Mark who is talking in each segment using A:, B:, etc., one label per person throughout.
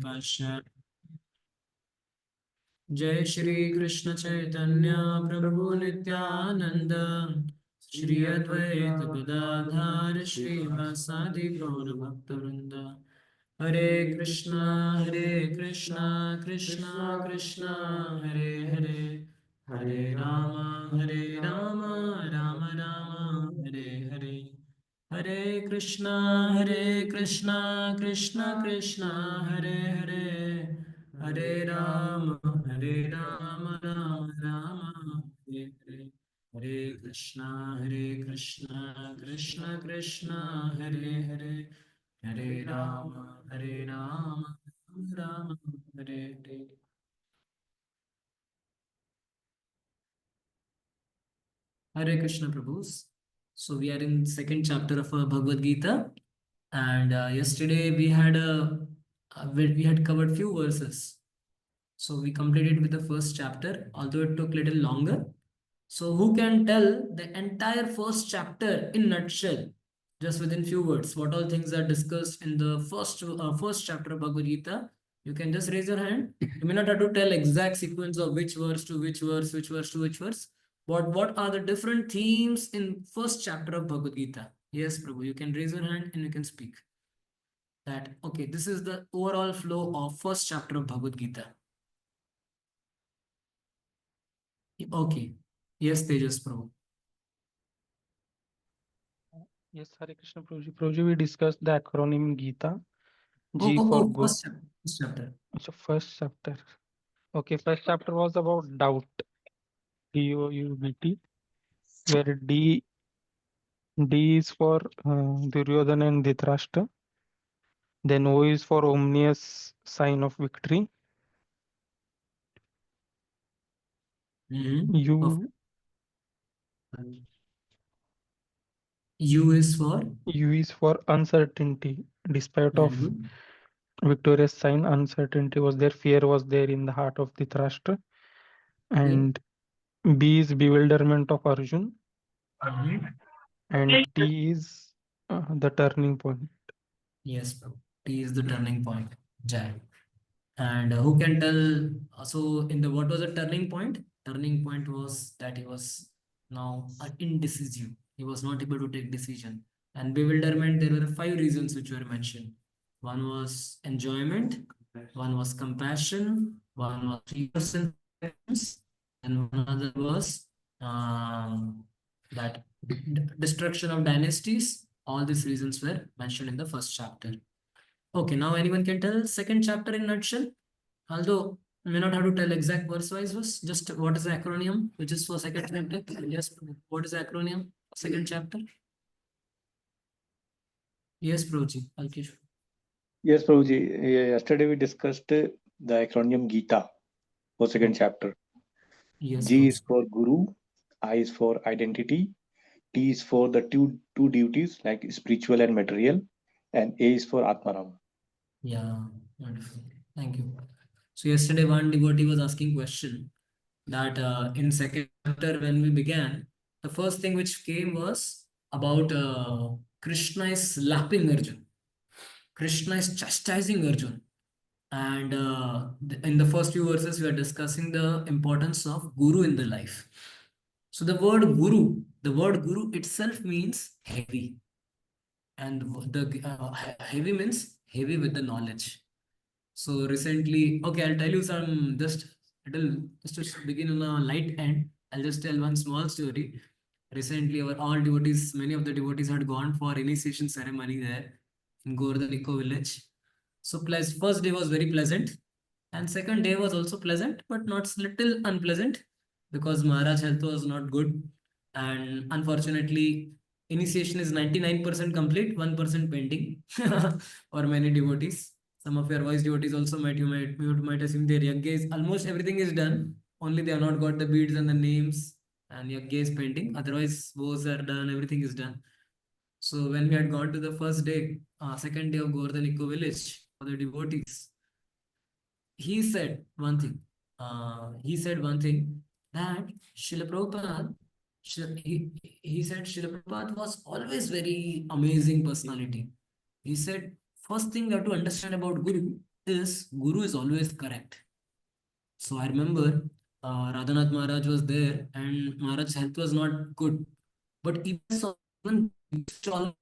A: Pasha. Jai Shri Krishna Chaitanya Prabhu Nityananda Shri Advaita Gadadhar Shri Vasadi Gaur Bhaktavinda. Hare Krishna Krishna Krishna Hare Hare Hare Rama Rama Rama Hare Hare. Hare Krishna Krishna Krishna Hare Hare Hare Rama Rama Rama Hare Hare. Hare Krishna Krishna Krishna Hare Hare Hare Rama Rama Hare Hare. Hare Krishna Prabhus. So we are in second chapter of Bhagavad Gita, and yesterday we had covered few verses. So we completed with the first chapter, although it took little longer. So who can tell the entire first chapter in nutshell, just within few words? What all things are discussed in the first chapter of Bhagavad Gita? You can just raise your hand. You may not have to tell exact sequence of which verse to which verse, which verse to which verse. But what are the different themes in first chapter of Bhagavad Gita? Yes, Prabhu, you can raise your hand and you can speak. That okay, this is the overall flow of first chapter of Bhagavad Gita. Okay. Yes, Tejas Prabhu.
B: Yes, Hare Krishna Prabhuji. Prabhuji, we discussed the acronym Gita. G for Guru.
A: First chapter.
B: So first chapter. Okay, first chapter was about doubt. D-O-U-B-T. Where D is for Duryodhana and Dhritarashtra. Then O is for ominous sign of victory. U
A: is for?
B: U is for uncertainty. Despite of victorious sign, uncertainty was there, fear was there in the heart of Dhritarashtra. And B is bewilderment of Arjun. And T is the turning point.
A: Yes, bro. T is the turning point. Jai. And who can tell? So, in the what was the turning point? Turning point was that he was now indecisive. He was not able to take decision. And bewilderment, there were 5 reasons which were mentioned. One was enjoyment, one was compassion, one was fears, and one other was that destruction of dynasties. All these reasons were mentioned in the first chapter. Okay, now anyone can tell second chapter in nutshell? Although I may not have to tell exact verse wise was just what is the acronym which is for second chapter? Yes, what is the acronym for second chapter? Yes, Proji, Alkesh.
C: Yes, Prabhuji. Yesterday we discussed the acronym Gita for second chapter.
A: Yes,
C: G
A: Prabhuji.
C: is for Guru, I is for identity, T is for the two duties like spiritual and material, and A is for Atmaram.
A: Yeah, wonderful. Thank you. So yesterday one devotee was asking question that in second chapter when we began, the first thing which came was about Krishna is slapping Arjun. Krishna is chastising Arjun. And in the first few verses, we are discussing the importance of Guru in the life. So the word Guru itself means heavy. And the heavy means heavy with the knowledge. So recently, okay, I'll tell you some just to begin on a light end. I'll just tell one small story. Recently, all devotees, many of the devotees had gone for initiation ceremony there in Govardhan Eco Village. So first day was very pleasant, and second day was also pleasant, but not little unpleasant because Maharaj health was not good, and unfortunately, initiation is 99% complete, 1% pending for many devotees. Some of your voice devotees also you might assume their yagya is almost everything is done. Only they have not got the beads and the names, and yagya is pending. Otherwise, vows are done, everything is done. So when we had gone to the first day, second day of Govardhan Eco Village for the devotees, he said one thing. He said one thing that Srila Prabhupada, he said Srila Prabhupada was always very amazing personality. He said, first thing you have to understand about Guru is Guru is always correct. So I remember Radhanath Maharaj was there and Maharaj's health was not good. But even Radhesham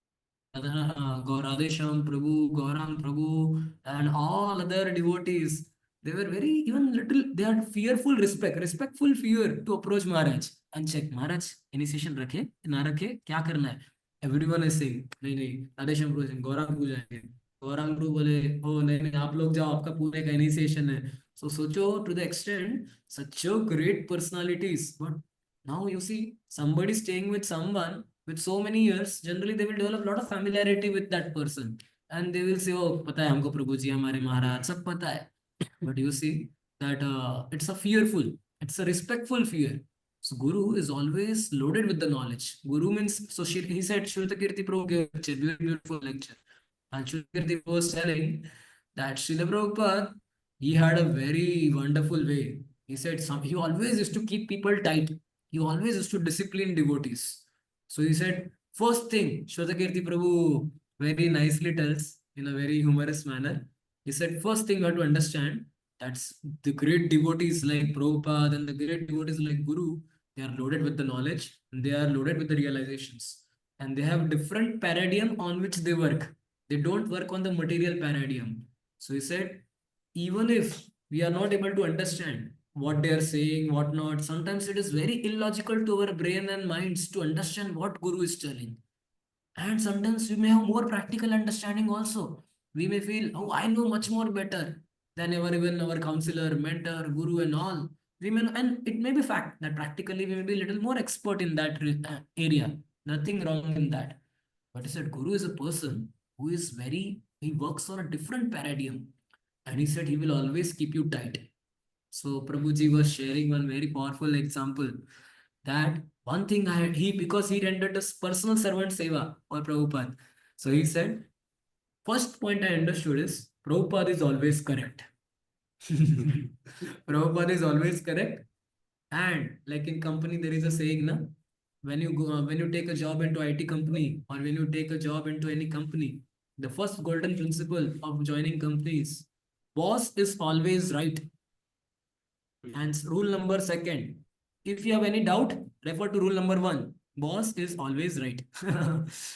A: Prabhu, Gaurang Prabhu, and all other devotees, they were very, even little, they had fearful respect, respectful fear to approach Maharaj and check, Maharaj, initiation rakhe, na rakhe, kya karna hai? Everyone is saying, नहीं, Radhesham Prabhu saying, Gaurang Prabhu जाएंगे. Gaurang Prabhu बोले, oh नहीं, आप लोग जाओ, आपका पूरे का initiation है. So सोचो, to the extent, such a great personalities, but now you see somebody staying with someone with so many years, generally they will develop a lot of familiarity with that person. And they will say, oh, pata hai humko Prabhu ji, hamare Maharaj, sab pata hai. But you see that it's a fearful, it's a respectful fear. So Guru is always loaded with the knowledge. Guru means, so he said, Shrutakirti Prabhu gave a lecture, very beautiful lecture. And Shrutakirti was telling that Srila Prabhupada, he had a very wonderful way. He said he always used to keep people tight. He always used to discipline devotees. So he said, first thing, Shrutakirti Prabhu very nicely tells in a very humorous manner. He said, first thing you have to understand, that's the great devotees like Prabhupada and the great devotees like Guru, they are loaded with the knowledge and they are loaded with the realizations. And they have different paradigm on which they work. They don't work on the material paradigm. So he said, even if we are not able to understand what they are saying, what not, sometimes it is very illogical to our brain and minds to understand what Guru is telling. And sometimes we may have more practical understanding also. We may feel, oh, I know much more better than ever even our counselor, mentor, guru, and all. We may, and it may be fact that practically we may be a little more expert in that area. Nothing wrong in that. But he said, Guru is a person who is very, he works on a different paradigm. And he said he will always keep you tight. So Prabhuji was sharing one very powerful example that one thing because he rendered a personal servant seva for Prabhupada. So he said, first point I understood is Prabhupada is always correct. Prabhupada is always correct. And like in company, there is a saying, na, when you take a job into IT company or when you take a job into any company, the first golden principle of joining companies, boss is always right. And rule number second, if you have any doubt, refer to rule number one. Boss is always right.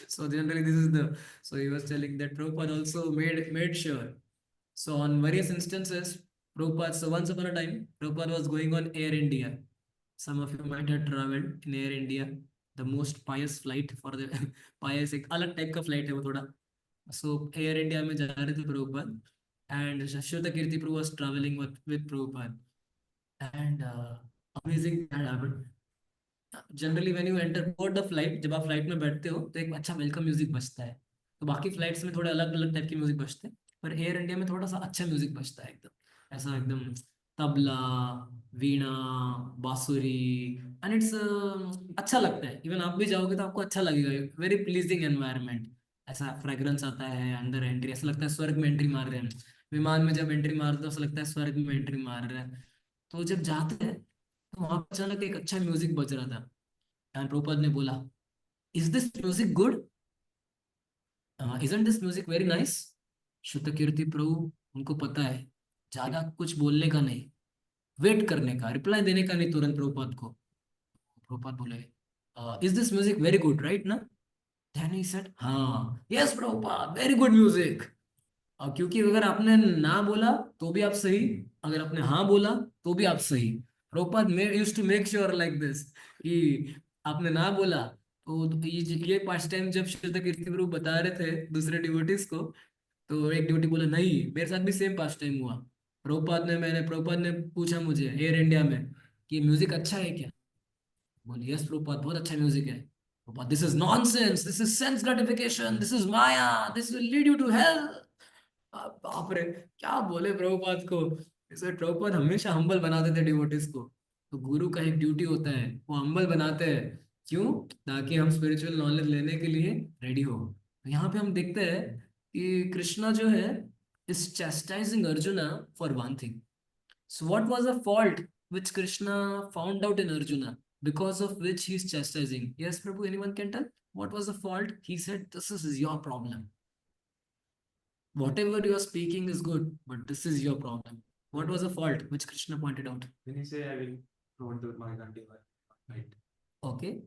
A: So generally, this is the. So he was telling that Prabhupada also made sure. So on various instances, Prabhupada. So once upon a time, Prabhupada was going on Air India. Some of you might have traveled in Air India, the most pious flight for the pious एक अलग type का flight है वो थोड़ा. So Air India में जा रहे थे Prabhupada, and Shruta Kirti Prabhu was traveling with Prabhupada. And amazing that happened. Generally when you enter board the flight, जब आप फ्लाइट में बैठते हो तो एक अच्छा वेलकम म्यूजिक बजता है. तो बाकी फ्लाइट्स में थोड़े अलग अलग टाइप की म्यूजिक बजते हैं, पर एयर इंडिया में थोड़ा सा अच्छा म्यूजिक बजता है, एकदम ऐसा एकदम तबला, वीणा, बांसुरी, एंड इट्स अच्छा लगता है. इवन आप भी जाओगे तो आपको अच्छा लगेगा. वेरी प्लीजिंग एनवायरनमेंट, ऐसा फ्रेग्रेंस आता है अंदर. एंट्री ऐसा लगता है स्वर्ग में एंट्री मार रहे हैं. विमान में जब एंट्री मारते हो ऐसा लगता है स्वर्ग में एंट्री मार रहे हैं. तो जब जाते हैं तो वहां पर अचानक एक अच्छा म्यूजिक बज रहा था. एंड प्रभुपाद ने बोला, is this music good, isn't this music very nice. श्रुत कीर्ति प्रभु, उनको पता है ज्यादा कुछ बोलने का नहीं, वेट करने का, रिप्लाई देने का नहीं तुरंत प्रभुपाद को. प्रभुपाद बोले, is this music very good right ना. देन ही सेड, हाँ yes Prabhupada, very good music. और क्योंकि अगर आपने ना बोला तो भी आप सही, अगर आपने हाँ बोला तो भी आप सही. Prabhupada used to make sure like this कि आपने ना बोला तो ये पास्ट टाइम जब श्रीता कीर्ति प्रभु बता रहे थे दूसरे डिवोटीज को, तो एक डिवोटी बोला, नहीं मेरे साथ भी सेम पास्ट टाइम हुआ. प्रभुपाद ने पूछा मुझे एयर इंडिया में कि म्यूजिक अच्छा है क्या. बोले, यस प्रभुपाद, बहुत अच्छा म्यूजिक है. Prabhupada, this is nonsense, this is sense gratification, this is maya, this will lead you to hell. बाप रे, क्या बोले प्रभुपाद को. इसे प्रभुपाद हमेशा हम्बल बनाते थे डिवोटीज को. तो गुरु का एक ड्यूटी होता है, वो हम्बल बनाते हैं. क्यों? ताकि हम स्पिरिचुअल नॉलेज लेने के लिए रेडी हो. तो यहाँ पे हम देखते हैं कि कृष्णा जो है is chastising Arjuna for one thing. So what was the fault which Krishna found out in Arjuna, because of which he is chastising? Yes, Prabhu, anyone can tell? What was the fault? He said, this is your problem. Whatever you are speaking is good, but this is your problem. What was the fault which Krishna pointed out?
D: When you say I will promote the my country, right?
A: Okay.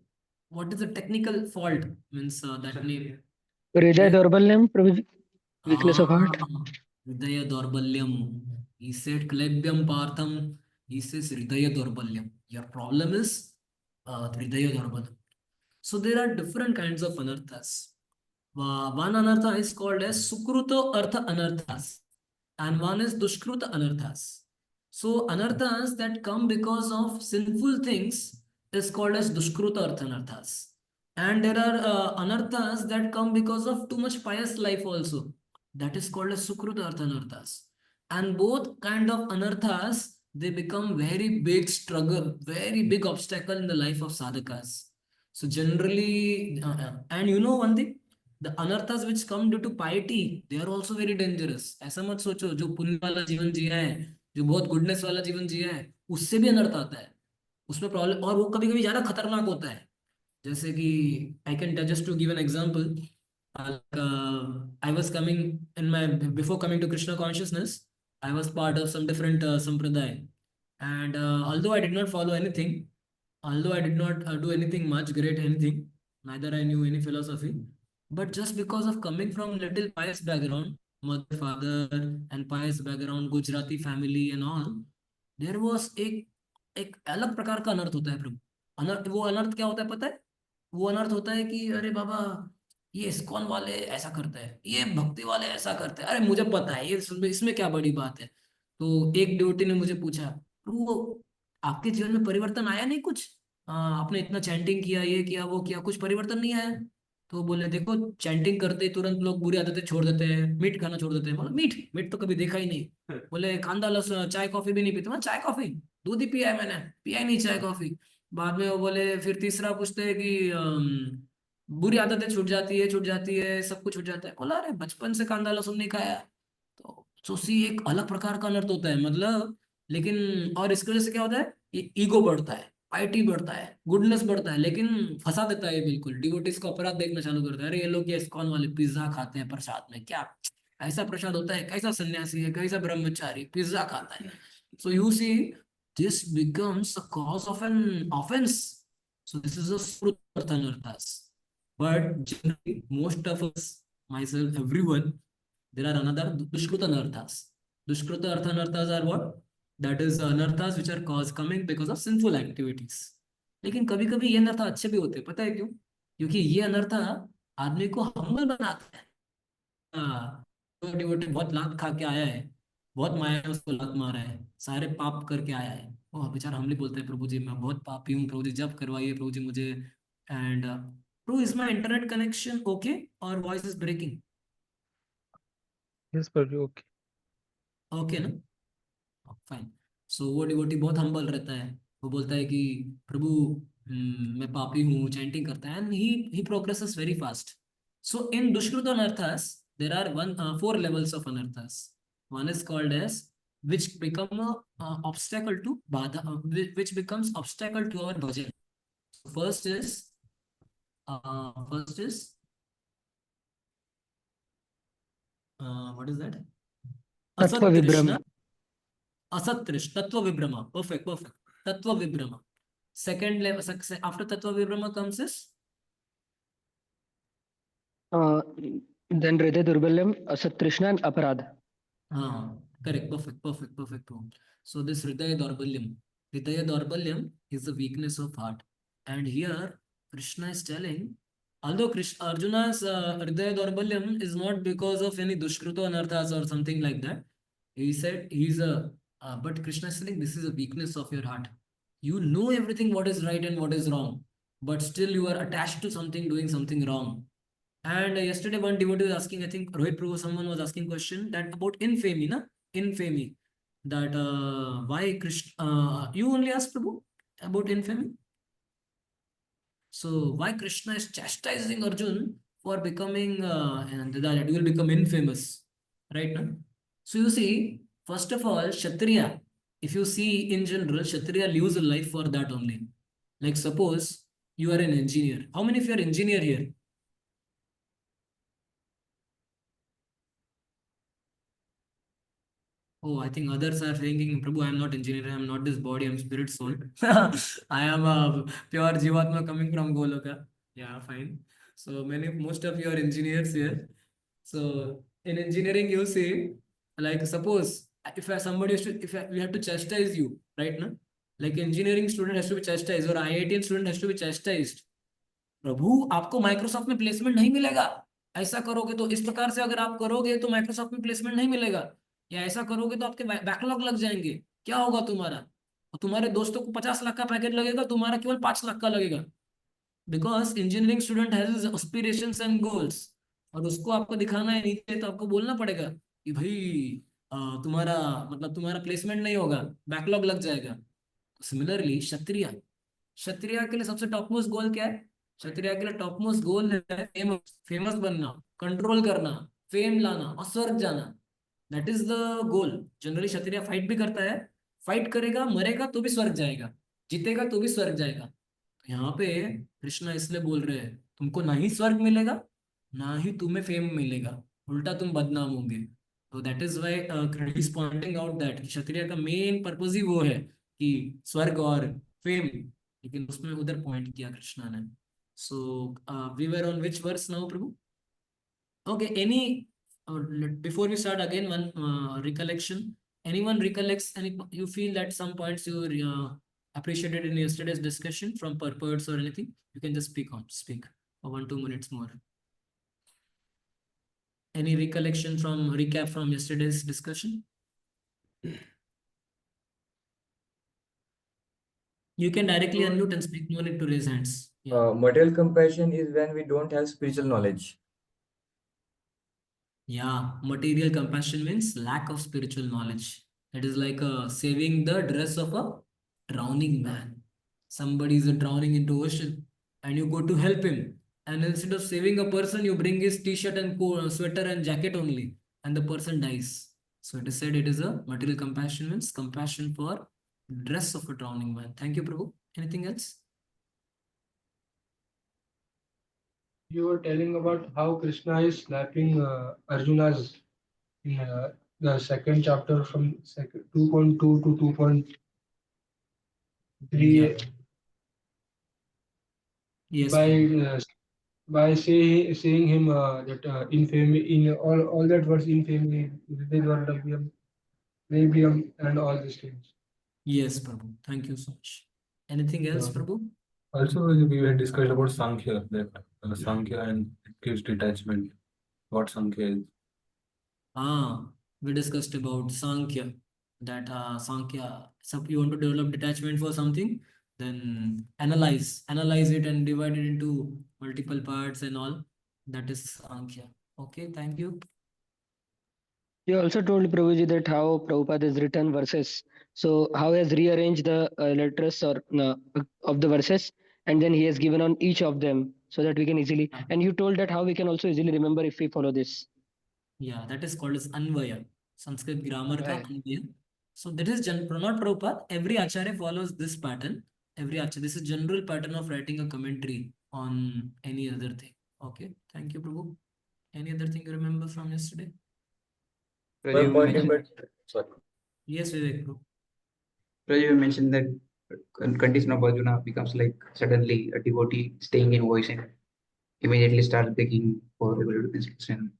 A: What is the technical fault? Means that name.
E: Hridaya Daurbalyam, Prabhuji. Weakness of heart.
A: Hridaya Daurbalyam. He said Klebyam Partham. He says Hridaya Daurbalyam. Your problem is Hridaya Daurbalyam. So there are different kinds of anarthas. One anartha is called as Sukruta Artha Anarthas, and one is Dushkruta Anarthas. So anarthas that come because of sinful things is called as Dushkruta Artha Anarthas. And there are anarthas that come because of too much pious life also. That is called as Sukruta Artha Anarthas. And both kind of anarthas, they become very big struggle, very big obstacle in the life of sadhakas. So generally, and you know one thing, the anarthas which come due to piety, they are also very dangerous. ऐसा मत सोचो जो पुण्य वाला जीवन जिया है, जो बहुत गुडनेस वाला जीवन जिया है, उससे भी अनर्थ आता है, उसमें प्रॉब्लम, और वो कभी कभी ज्यादा खतरनाक होता है. जैसे कि I can just to give an example. I was coming in my before coming to Krishna consciousness, I was part of some different sampradaya, and although I did not follow anything, although I did not do anything much great, anything, neither I knew any philosophy, but just because of coming from little pious background, mother, father, and pious background, Gujarati family and all, there was एक अलग प्रकार का अनर्थ होता है प्रभु. अनर्थ, वो अनर्थ क्या होता है पता है? वो अनर्थ होता है कि अरे बाबा, ये इस्कॉन वाले ऐसा करते हैं, ये भक्ति वाले ऐसा करते हैं, अरे मुझे पता है ये इसमें क्या बड़ी बात है. तो एक ड्यूटी ने मुझे पूछा, प्रभु आपके जीवन में परिवर्तन आया नहीं कुछ? आपने इतना चैंटिंग किया, ये किया, वो किया, कुछ परिवर्तन नहीं आया? तो बोले देखो, चैंटिंग करते ही तुरंत लोग बुरी आदतें छोड़ देते हैं, मीट खाना छोड़ देते हैं. बोला मीट मीट तो कभी देखा ही नहीं. बोले कांदा लहसुन, चाय कॉफी भी नहीं पीते. मैं चाय कॉफी, दूध ही पिया है मैंने, पिया ही नहीं चाय कॉफी. बाद में वो बोले, फिर तीसरा पूछते हैं कि बुरी आदतें छूट जाती है, छूट जाती है, सब कुछ छूट जाता है. बोला अरे बचपन से कांदा लहसुन नहीं खाया. तो सी एक अलग प्रकार का अनर्थ होता है मतलब. लेकिन और इसकी वजह से क्या होता है, ये ईगो बढ़ता है, पाइटी बढ़ता है, गुडनेस बढ़ता है, लेकिन फंसा देता है ये बिल्कुल. डिवोटीज को अपराध देखना चालू करता है, अरे ये लोग ये इस्कॉन वाले पिज्जा खाते हैं प्रसाद में, क्या ऐसा प्रसाद होता है, कैसा सन्यासी है, कैसा ब्रह्मचारी पिज्जा खाता है. So you see, this becomes a cause of an offense. So this is a Srutarthanarthas. But generally, most of us, myself, everyone, there are another Dushkruta Anarthas. Dushkruta Arthanarthas are what? That is anarthas which are caused coming because of sinful activities. लेकिन कभी कभी ये अनर्थ अच्छे भी होते हैं, पता है क्यों? क्योंकि ये अनर्थ आदमी को हम्बल बनाता है. तो डिवोटी बहुत लात खा के आया है, बहुत माया ने उसको लात मारा है, सारे पाप करके आया है, वो बेचारा हमले बोलते हैं, प्रभु जी मैं बहुत पापी हूँ, प्रभु जी जब करवाइए प्रभु जी मुझे. And Prabhu, is my internet connection okay और voice is breaking?
B: Yes, Prabhuji, okay.
A: Okay ना, फाइन. सो वो डिवोटी बहुत हम्बल रहता है, वो बोलता है कि प्रभु मैं पापी हूँ, चैंटिंग करता है, and he progresses very fast. So in दुष्कृत अनर्थास there are four levels of अनर्थास. One is called as which become a obstacle to bada, which becomes obstacle to our bhajan. First is what is that?
E: Tattva Vibhrama.
A: Asat Trishna, Tattva Vibhrama. Perfect. Tattva Vibhrama. Second level, after Tattva Vibhrama comes is
E: Then Hridaya Daurbalyam, Asat Trishna, and Aparad.
A: Correct. Perfect. So this Hridaya Daurbalyam is the weakness of heart. And here Krishna is telling, although Arjuna's Hridaya Daurbalyam is not because of any Dushkruta Anarthas or something like that. He said but Krishna is saying this is a weakness of your heart. You know everything what is right and what is wrong, but still you are attached to something, doing something wrong. And yesterday one devotee was asking, I think Rohit Prabhu, someone was asking question that about infamy, infamy. That why Krishna, you only asked Prabhu about infamy. So why Krishna is chastising Arjun for becoming, and that you will become infamous, right? No? So you see, first of all, Kshatriya, if you see in general, Kshatriya lives a life for that only. Like suppose you are an engineer. How many of you are engineer here? Oh, I think others are thinking, Prabhu, I am not engineer, I am not this body, I am spirit soul. I am a pure Jivatma coming from Goloka. Yeah, fine. So most of you are engineers here. So in engineering, you see, like suppose if somebody if we have to chastise you, right? No? Like engineering student has to be chastised or IIT student has to be chastised. प्रभु आपको Microsoft में placement नहीं मिलेगा, ऐसा करोगे तो, इस प्रकार से अगर आप करोगे तो माइक्रोसॉफ्ट में प्लेसमेंट नहीं मिलेगा, या ऐसा करोगे तो आपके बैकलॉग लग जाएंगे, क्या होगा तुम्हारा, और तुम्हारे दोस्तों को 50 लाख का पैकेट लगेगा, तुम्हारा केवल 5 लाख का लगेगा, because engineering student has aspirations and goals, और उसको आपको दिखाना है नीचे, तो आपको बोलना पड़ेगा कि भाई तुम्हारा मतलब तुम्हारा प्लेसमेंट नहीं होगा, बैकलॉग लग जाएगा। सिमिलरली क्षत्रिय, क्षत्रिय के लिए सबसे टॉप मोस्ट गोल क्या है? क्षत्रिय के लिए टॉप मोस्ट गोल है फेमस, फेमस बनना, कंट्रोल करना, फेम लाना और स्वर्ग जाना। That is the goal. Generally Kshatriya fight भी करता है, फाइट करेगा, मरेगा तो भी स्वर्ग जाएगा, जीतेगा तो भी स्वर्ग जाएगा। तो यहाँ पे कृष्णा इसलिए बोल रहे हैं तुमको ना ही स्वर्ग मिलेगा, ना ही तुम्हें फेम मिलेगा, उल्टा तुम बदनाम होंगे। तो that is why is pointing out that Kshatriya का मेन पर्पज ही वो है कि स्वर्ग और फेम, लेकिन उसमें उधर पॉइंट किया कृष्णा ने। So we were on which verse now Prabhu? Okay, before we start again, one recollection. Anyone recollects any? You feel that some points you appreciated in yesterday's discussion from purports or anything? You can just speak for 1-2 minutes more. Any recollection from recap from yesterday's discussion? You can directly unmute and speak. No need to raise hands. Yeah.
F: Material compassion is when we don't have spiritual knowledge.
A: Yeah, material compassion means lack of spiritual knowledge. It is like saving the dress of a drowning man. Somebody is drowning into ocean and you go to help him. And instead of saving a person, you bring his t-shirt and sweater and jacket only, and the person dies. So it is said it is a material compassion means compassion for dress of a drowning man. Thank you, Prabhu. Anything else?
G: You were telling about how Krishna is slapping Arjuna's in the second chapter from 2.2 to 2.3.
A: Yeah. Yes.
G: By saying him that infamy in all that words, infamy, labium, and all these things.
A: Yes, Prabhu. Thank you so much. Anything else, Prabhu?
D: Also, we had discussed about Sankhya, that Sankhya and it gives detachment. What Sankhya is.
A: We discussed about Sankhya, that Sankhya, so you want to develop detachment for something, then analyze it and divide it into multiple parts and all. That is Sankhya. Okay, thank you.
E: You also told Prabhuji that how Prabhupada has written verses. So how he has rearranged the letters or of the verses, and then he has given on each of them so that we can easily.
A: Yeah.
E: And you told that how we can also easily remember if we follow this.
A: Yeah, that is called as Anvaya. Sanskrit grammar ka
E: Right.
A: Anvaya. So that is not Prabhupada. Every Acharya follows this pattern. This is general pattern of writing a commentary on any other thing. Okay, thank you, Prabhu. Any other thing you remember from yesterday?
F: One point in sorry.
A: Yes, Vivek, bro.
H: You mentioned that condition of Arjuna becomes like suddenly a devotee staying in voice and immediately starts begging for and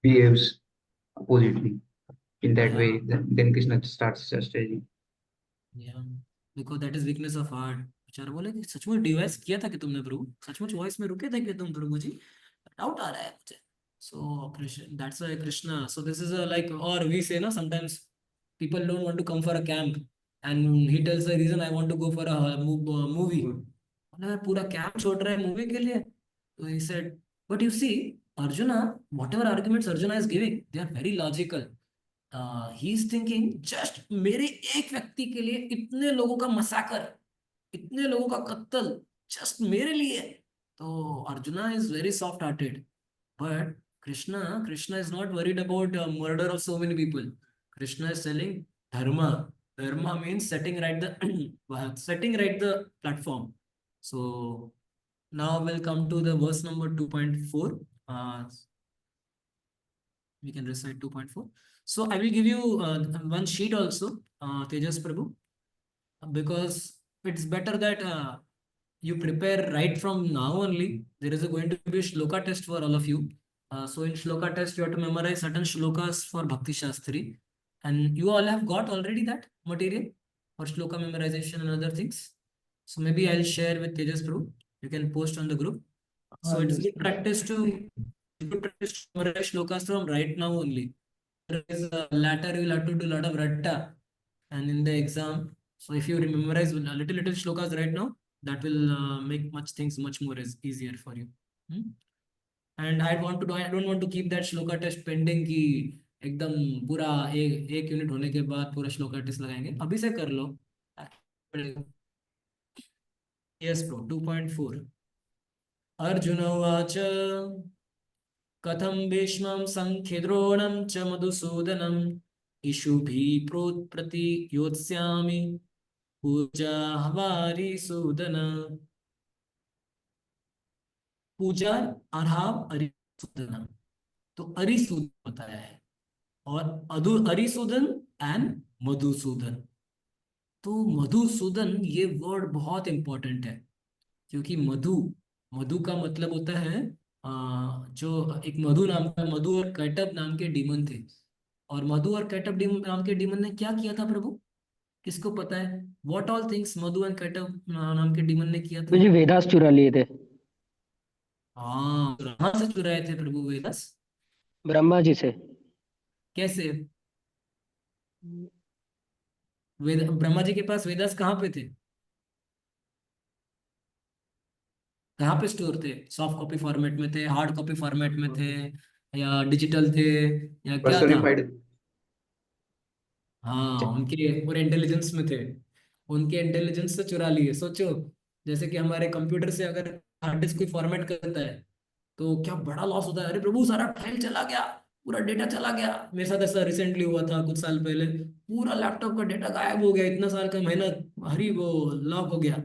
H: behaves oppositely. In that way, then Krishna starts chastising.
A: Yeah, because that is weakness of heart. बेचारा बोले कि सचमुच device किया था कि तुमने प्रभु, सचमुच voice में रुके थे कि तुम प्रभु जी, डाउट आ रहा है मुझे. So Krishna, that's why Krishna. So this is a like, or we say, no, sometimes people don't want to come for a camp, and he tells the reason I want to go for a movie. बोला पूरा camp छोड़ रहा है movie के लिए. So he said, but you see, Arjuna, whatever arguments Arjuna is giving, they are very logical. He is thinking just मेरे एक व्यक्ति के लिए इतने लोगों का मसाकर, इतने लोगों का कत्ल just मेरे लिए. तो Arjuna is very soft hearted, but Krishna is not worried about murder of so many people. Krishna is telling dharma. Dharma means setting right the platform. So now we'll come to the verse number 2.4. We can recite 2.4. So I will give you one sheet also, Tejas Prabhu, because it's better that you prepare right from now only. There is going to be a shloka test for all of you. So in shloka test, you have to memorize certain shlokas for Bhakti Shastri. And you all have got already that material for shloka memorization and other things. So maybe I'll share with Tejas Prabhu. You can post on the group. So it's good practice to memorize shlokas from right now only. Otherwise, later you will have to do a lot of ratta and in the exam. So if you memorize a little shlokas right now, that will make much things much more easier for you. Hmm? And I don't want to keep that shloka test pending कि एकदम पूरा एक unit होने के बाद पूरा shloka test लगाएंगे, अभी से कर लो. Yes bro, 2.4. अर्जुन उवाच कथं भीष्मं संख्यद्रोणं च मधुसूदनम् इषुभिः प्रतियोत्स्यामि पूजा हमारी सूदन. पूजा अरहाव अरिसूदन, तो अरिसूदन बताया है, और अरिसूदन एंड मधुसूदन. तो मधुसूदन ये वर्ड बहुत इंपॉर्टेंट है, क्योंकि मधु मधु का मतलब होता है जो एक मधु और कैटब नाम के डीमन थे. और मधु और कैटब नाम के डीमन ने क्या किया था प्रभु, किसको पता है? What all things Madhu and Kaitabh नाम के डीमन ने किया था?
E: मुझे वेदास चुरा लिए थे।
A: हाँ, कहाँ से चुराए थे प्रभु वेदास?
E: ब्रह्मा जी से।
A: कैसे? ब्रह्मा जी के पास वेदास कहाँ पे थे? कहाँ पे स्टोर थे? सॉफ्ट कॉपी फॉर्मेट में थे, हार्ड कॉपी फॉर्मेट में थे, या डिजिटल थे, या क्या था?
H: personified
A: हाँ, उनके पूरे इंटेलिजेंस में थे, उनके इंटेलिजेंस से चुरा लिए. सोचो, जैसे कि हमारे कंप्यूटर से अगर हार्ड डिस्क कोई फॉर्मेट करता है तो क्या बड़ा लॉस होता है. अरे प्रभु, सारा फाइल चला गया, पूरा डेटा चला गया. मेरे साथ ऐसा रिसेंटली हुआ था कुछ साल पहले, पूरा लैपटॉप का डेटा गायब हो गया, इतना साल का मेहनत हरी वो लॉक हो गया.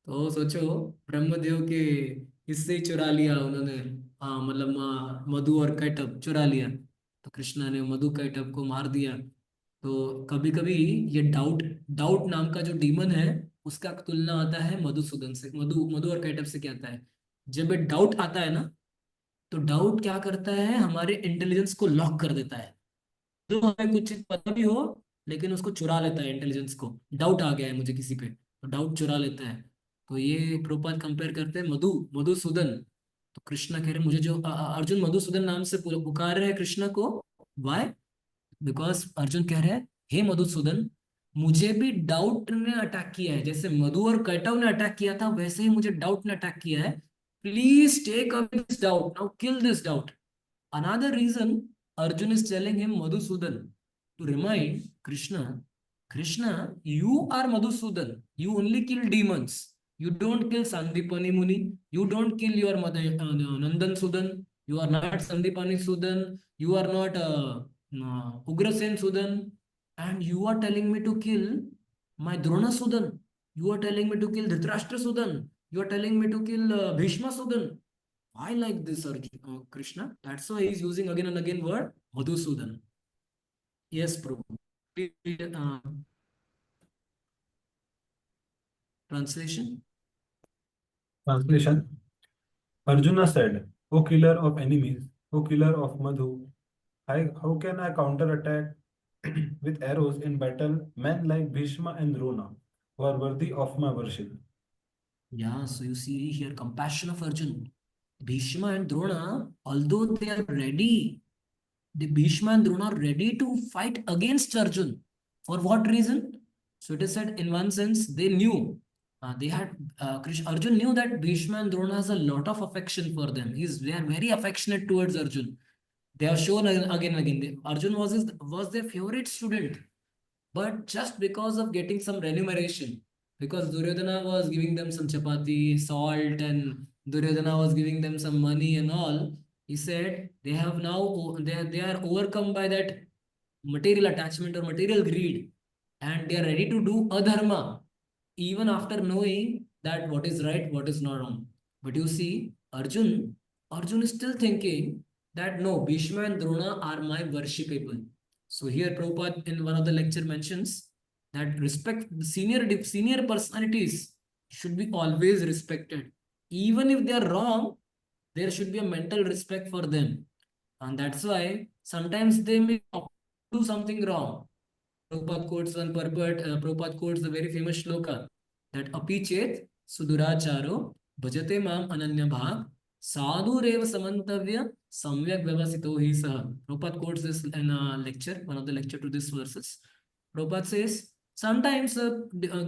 A: तो सोचो, ब्रह्मदेव के हिस्से ही चुरा लिया उन्होंने. हाँ मतलब मधु और कैटब चुरा लिया, तो कृष्णा ने मधु कैटब को मार दिया. तो कभी कभी ये डाउट डाउट नाम का जो डीमन है, उसका तुलना आता है मधुसूदन से. मधु मधु और कैटब से क्या आता है? जब ये डाउट आता है ना, तो डाउट क्या करता है, हमारे इंटेलिजेंस को लॉक कर देता है. जो हमें कुछ चीज पता भी हो, लेकिन उसको चुरा लेता है इंटेलिजेंस को. डाउट आ गया है मुझे किसी पे, तो डाउट चुरा लेता है. तो ये प्रोपाल कंपेयर करते हैं मधुसूदन. तो कृष्णा कह रहे मुझे जो अर्जुन मधुसूदन नाम से पुकार रहे हैं कृष्ण को. वाई? बिकॉज अर्जुन कह रहे हैं, हे मधुसूदन, मुझे भी डाउट ने अटैक किया है. जैसे मधु और कैटव ने अटैक किया था, वैसे ही मुझे डाउट ने अटैक किया है. Please take away this doubt now, kill this doubt. Another reason Arjun is telling him Madhusudan to remind Krishna, you are Madhusudan. You only kill demons. You don't kill Sandipani Muni. You don't kill your mother Nandan Sudan. You are not Sandipani Sudan. You are not Ugrasen Sudan. And you are telling me to kill my Drona Sudan. You are telling me to kill Dhritarashtra Sudan. You are telling me to kill Bhishma Sudan. I like this Krishna. That's why he's using again and again word Madhusudan. Yes, Prabhu. Translation.
D: Translation. Arjuna said, O killer of enemies, O killer of Madhu, how can I counterattack with arrows in battle men like Bhishma and Drona, who are worthy of my worship?
A: Yeah, so you see here compassion of Arjun. Bhishma and Drona, although they are ready, the Bhishma and Drona are ready to fight against Arjun. For what reason? So it is said in one sense they knew. Arjun knew that Bhishma and Drona has a lot of affection for them. They are very affectionate towards Arjun. They have shown again and again. Arjun was their favorite student. But just because of getting some remuneration, because Duryodhana was giving them some chapati, salt, and Duryodhana was giving them some money and all, he said they are overcome by that material attachment or material greed, and they are ready to do adharma, even after knowing that what is right, what is not wrong. But you see, Arjun is still thinking that no, Bhishma and Drona are my worshipable. So here Prabhupada in one of the lecture mentions that respect the senior personalities should be always respected. Even if they are wrong, there should be a mental respect for them. And that's why sometimes they may do something wrong. Prabhupada quotes the very famous shloka that apichet suduracharo bhajate mam ananya bhag sadhureva samantavya samyak vyavasito hi sah. Prabhupada quotes this in a lecture, one of the lecture to this verses. Prabhupada says, sometimes a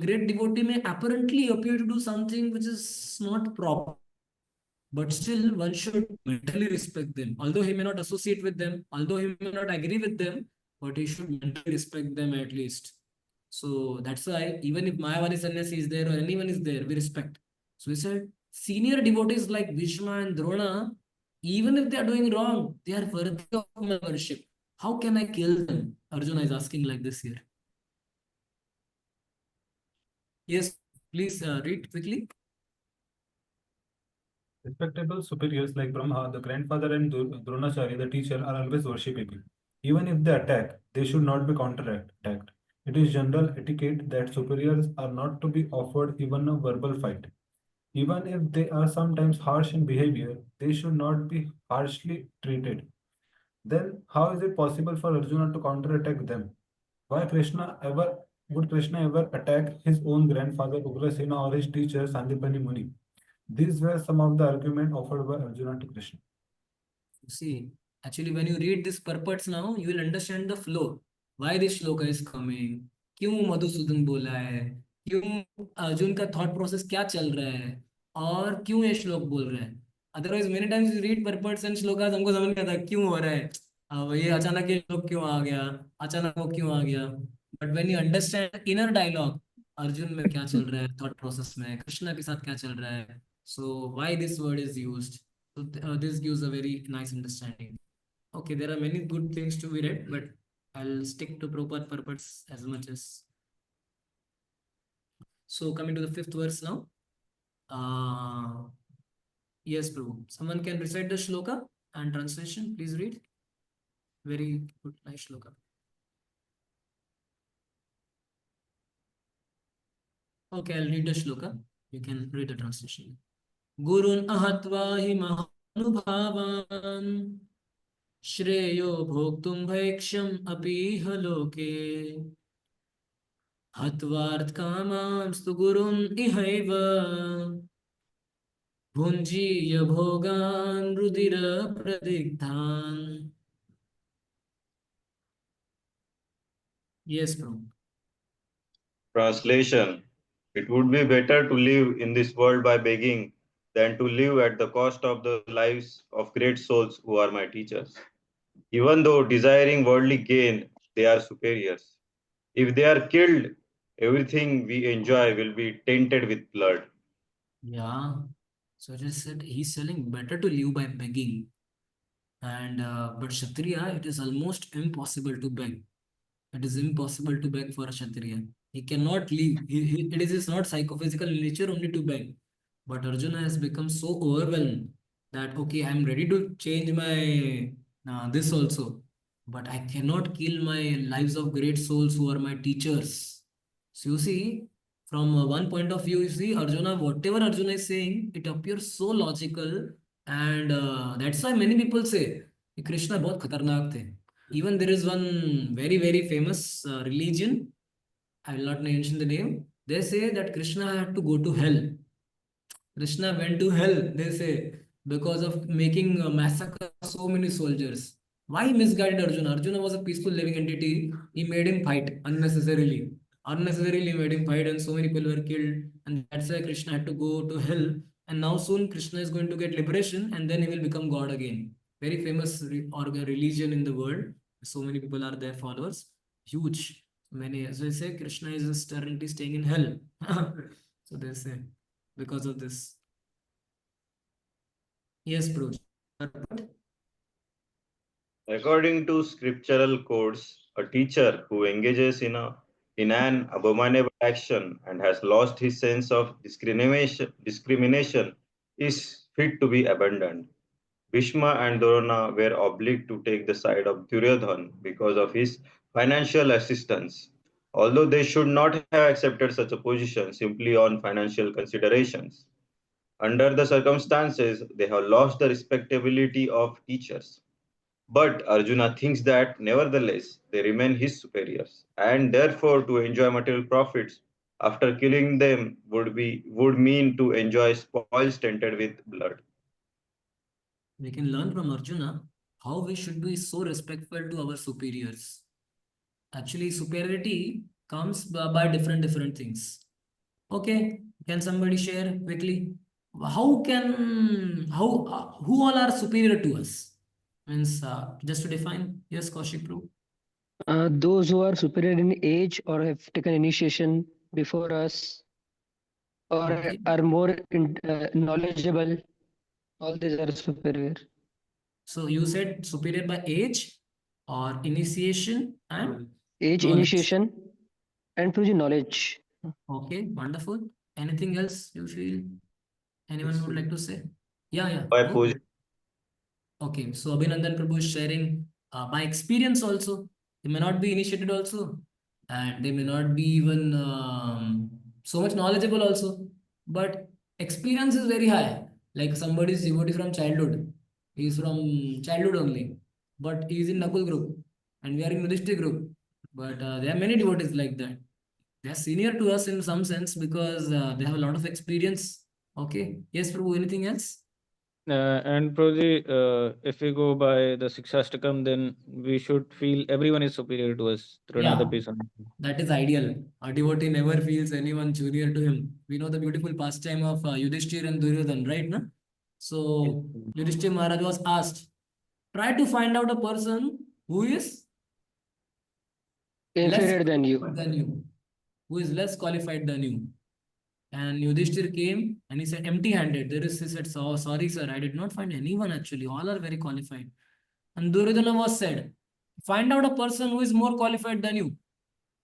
A: great devotee may apparently appear to do something which is not proper, but still one should mentally respect them. Although he may not associate with them, although he may not agree with them, but he should mentally respect them at least. So that's why even if Mayavadi Sannyasi is there or anyone is there, we respect. So he said, senior devotees like Bhishma and Drona, even if they are doing wrong, they are worthy of my worship. How can I kill them? Arjuna is asking like this here. Yes, please read quickly.
D: Respectable superiors like Brahma, the grandfather, and Dronacharya, the teacher, are always worshipable. Even if they attack, they should not be counterattacked. It is general etiquette that superiors are not to be offered even a verbal fight. Even if they are sometimes harsh in behavior, they should not be harshly treated. Then, how is it possible for Arjuna to counterattack them? Why Krishna ever would Krishna ever attack his own grandfather Ugrasena or his teacher Sandipani Muni? These were some of the arguments offered by Arjuna to Krishna.
A: See, actually, when you read this purports now, you will understand the flow. Why this shloka is coming? क्यों मधुसूदन बोला है? क्यों अर्जुन का thought process क्या चल रहा है? और क्यों ये श्लोक बोल रहा है? Otherwise, many times you read purports and shlokas, हमको समझ नहीं आता क्यों हो रहा है? ये अचानक ये श्लोक क्यों आ गया? अचानक वो क्यों आ गया? But when you understand inner dialogue, Arjun में क्या चल रहा है? Thought process में कृष्णा के साथ क्या चल रहा है? So why this word is used? So this gives a very nice understanding. Okay, there are many good things to be read, but I'll stick to Prabhupada purpose as much as. So coming to the fifth verse now. Yes, Prabhu. Someone can recite the shloka and translation. Please read. Very good, nice shloka. Okay, I'll read the shloka. You can read the translation. Gurun ahatva hi mahanubhavan श्रेयो भोक्तुं भैक्ष्यम् Aphiah लोके हत्वार्थ कामांस्तु गुरुन् इहैव भुञ्जीय भोगान् रुधिरप्रदिग्धान्. Yes, bro.
I: Translation: It would be better to live in this world by begging than to live at the cost of the lives of great souls who are my teachers. Even though desiring worldly gain, they are superiors. If they are killed, everything we enjoy will be tainted with blood.
A: Yeah. So just said he's telling better to live by begging. And but Kshatriya, it is almost impossible to beg. It is impossible to beg for a Kshatriya. He cannot live. It is not psychophysical nature only to beg. But Arjuna has become so overwhelmed that okay, I'm ready to change my this also, but I cannot kill my lives of great souls who are my teachers. So you see, from one point of view, you see Arjuna, whatever Arjuna is saying, it appears so logical, and that's why many people say कि Krishna बहुत खतरनाक थे. Even there is one very famous religion. I will not mention the name. They say that Krishna had to go to hell. Krishna went to hell, they say, because of making a massacre of so many soldiers. Why he misguided Arjuna? Arjuna was a peaceful living entity. He made him fight unnecessarily. Unnecessarily made him fight, and so many people were killed. And that's why Krishna had to go to hell. And now soon Krishna is going to get liberation, and then he will become God again. Very famous religion in the world. So many people are their followers. Huge. Many. So they say Krishna is currently staying in hell. So they say because of this. Yes, bro.
I: According to scriptural codes, a teacher who engages in an abominable action and has lost his sense of discrimination is fit to be abandoned. Bhishma and Drona were obliged to take the side of Duryodhan because of his financial assistance, although they should not have accepted such a position simply on financial considerations. Under the circumstances, they have lost the respectability of teachers. But Arjuna thinks that, nevertheless, they remain his superiors, and therefore to enjoy material profits after killing them would mean to enjoy spoils tainted with blood.
A: We can learn from Arjuna how we should be so respectful to our superiors. Actually, superiority comes by different things. Okay, can somebody share quickly? Who all are superior to us? Means just to define. Yes, Kaushik Prabhu.
E: Those who are superior in age or have taken initiation before us or
A: Okay.
E: are more knowledgeable, all these are superior.
A: So you said superior by age or initiation and
E: Age,
A: knowledge.
E: initiation, and Prabhuji, knowledge.
A: Okay, wonderful. Anything else you feel? Anyone would like to say? Yeah.
I: By
A: Go.
I: position.
A: Okay, so Abhinandan Prabhu is sharing by experience also. They may not be initiated also, and they may not be even so much knowledgeable also. But experience is very high. Like somebody is devotee from childhood. He is from childhood only, but he is in Nakul group, and we are in Yudhishthir group. But there are many devotees like that. They are senior to us in some sense because they have a lot of experience. Okay. Yes, Prabhu. Anything else?
J: And Prabhuji, if we go by the Sikshastakam, then we should feel everyone is superior to us through another
A: Yeah.
J: person.
A: That is ideal. A devotee never feels anyone junior to him. We know the beautiful pastime of Yudhishthir and Duryodhan, right? Na? So Yudhishthir Maharaj was asked, try to find out a person who is
E: Inferior than you.
A: who is less qualified than you. And Yudhishthir came and he said, empty-handed. He said, so, sorry, sir, I did not find anyone actually. All are very qualified. And Duryodhana was said, find out a person who is more qualified than you.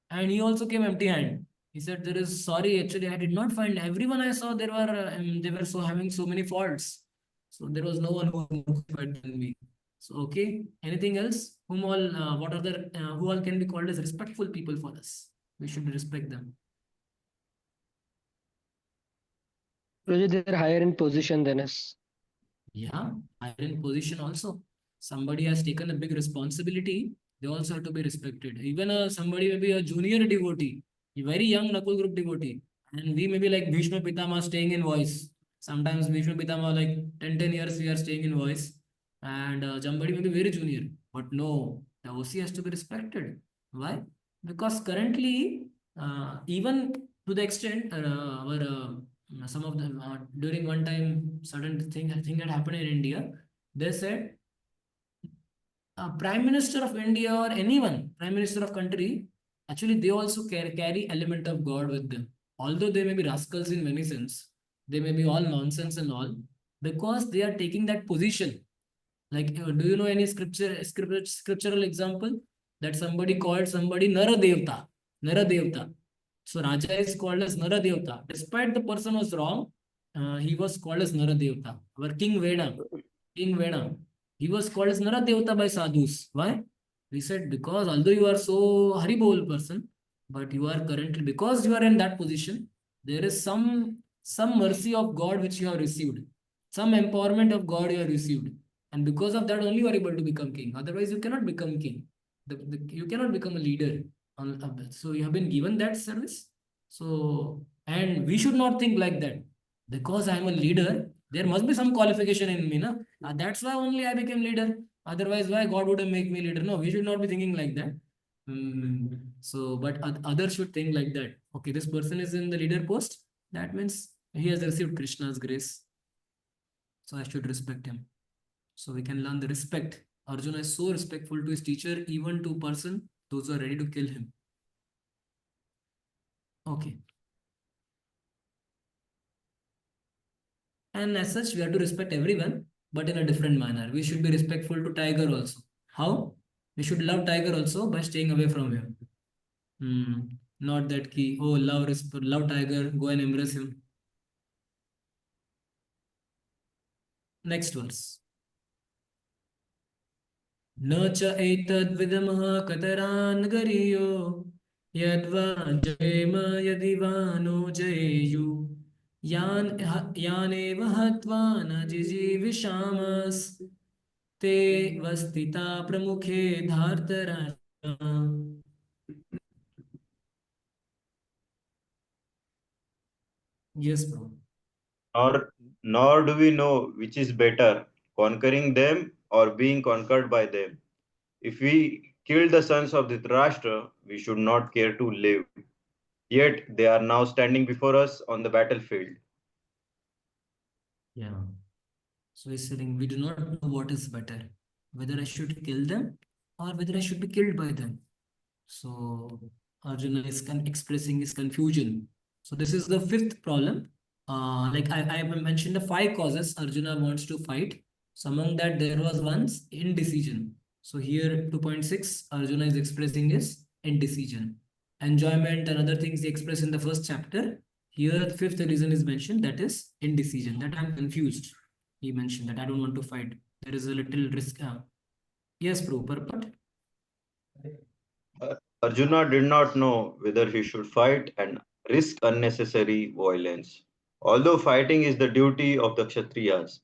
A: And he also came empty-handed. He said, there is, sorry, actually, I did not find everyone I saw, they were so having so many faults. So there was no one who was more qualified than me. So, okay. Anything else? Who all can be called as respectful people for us? We should respect them.
E: Prabhuji, they're higher in position than us.
A: Yeah, higher in position also. Somebody has taken a big responsibility. They also have to be respected. Even somebody may be a junior devotee, a very young Nakul group devotee, and we may be like Bhishma Pitama staying in voice. Sometimes Bhishma Pitama like 10 years we are staying in voice, and somebody may be very junior. But no, the OC has to be respected. Why? Because currently, even to the extent our some of them during one time certain thing had happened in India. They said Prime Minister of India or anyone Prime Minister of country, actually they also carry element of God with them. Although they may be rascals in many sense, they may be all nonsense and all, because they are taking that position. Like, do you know any scriptural example that somebody called somebody Nara Devta? Nara Devta. So Raja is called as Nara Devta. Despite the person was wrong, he was called as Nara Devta. Our King Veda, he was called as Nara Devta by sadhus. Why? We said because although you are so Haribol person, but you are currently, because you are in that position, there is some mercy of God which you have received, some empowerment of God you have received, and because of that only you are able to become king. Otherwise, you cannot become king. You cannot become a leader. So you have been given that service. So, and we should not think like that. Because I am a leader, there must be some qualification in me. Na? That's why only I became leader. Otherwise, why God would have make me leader? No, we should not be thinking like that. So, but others should think like that. Okay, this person is in the leader post. That means he has received Krishna's grace. So I should respect him. So we can learn the respect. Arjuna is so respectful to his teacher, even to person, those who are ready to kill him. Okay. And as such, we have to respect everyone, but in a different manner. We should be respectful to Tiger also. How? We should love Tiger also by staying away from him. Not that key, oh, love Tiger, go and embrace him. Next verse. न च एतद्विदमः कतरान् गरीयो यद्वा जयेम यदि वा no जयेयु यानेव हत्वा न जिजीविषामस्ते वस्थिता प्रमुखे धार्तराष्ट्रा. Yes, bro.
I: Nor do we know which is better, conquering them or being conquered by them. If we kill the sons of Dhritarashtra, we should not care to live. Yet they are now standing before us on the battlefield.
A: Yeah. So he's saying we do not know what is better, whether I should kill them or whether I should be killed by them. So Arjuna is expressing his confusion. So this is the fifth problem. Like I mentioned the five causes Arjuna wants to fight. So among that there was one's indecision. So here 2.6 Arjuna is expressing his indecision. Enjoyment and other things he expressed in the first chapter. Here the fifth reason is mentioned, that is indecision. That I'm confused. He mentioned that I don't want to fight. There is a little risk. Yes, bro. But
I: Arjuna did not know whether he should fight and risk unnecessary violence, although fighting is the duty of the Kshatriyas,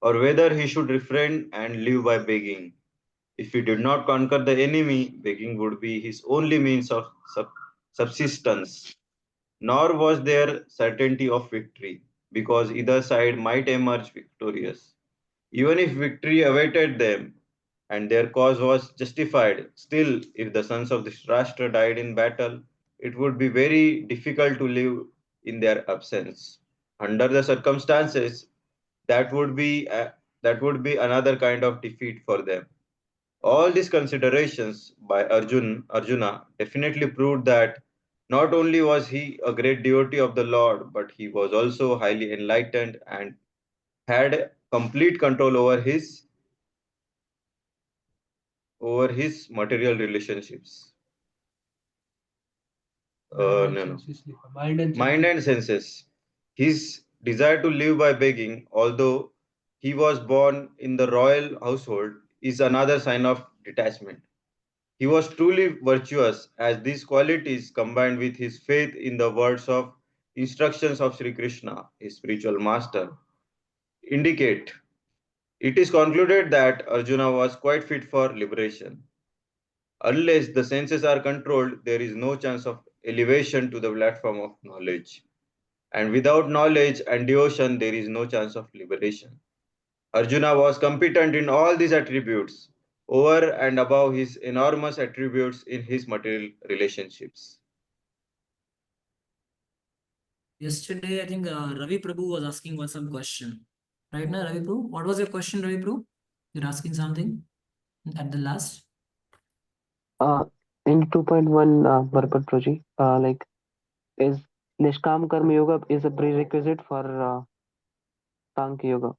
I: or whether he should refrain and live by begging. If he did not conquer the enemy, begging would be his only means of subsistence. Nor was there certainty of victory, because either side might emerge victorious. Even if victory awaited them and their cause was justified, still, if the sons of this Rashtra died in battle, it would be very difficult to live in their absence. Under the circumstances, that would be another kind of defeat for them. All these considerations by Arjuna definitely proved that not only was he a great devotee of the Lord, but he was also highly enlightened and had complete control over his material relationships. No. Mind and senses. His desire to live by begging, although he was born in the royal household, is another sign of detachment. He was truly virtuous, as these qualities, combined with his faith in the words of instructions of Sri Krishna, his spiritual master, indicate. It is concluded that Arjuna was quite fit for liberation. Unless the senses are controlled, there is no chance of elevation to the platform of knowledge. And without knowledge and devotion, there is no chance of liberation. Arjuna was competent in all these attributes, over and above his enormous attributes in his material relationships.
A: yesterday, I think Ravi Prabhu was asking one some question. Right now, Ravi Prabhu, what was your question, Ravi Prabhu? You're asking something at the last.
E: In 2.1, Bharpat Proji, like is Nishkam Karma Yoga is a prerequisite for Sankhya Yoga.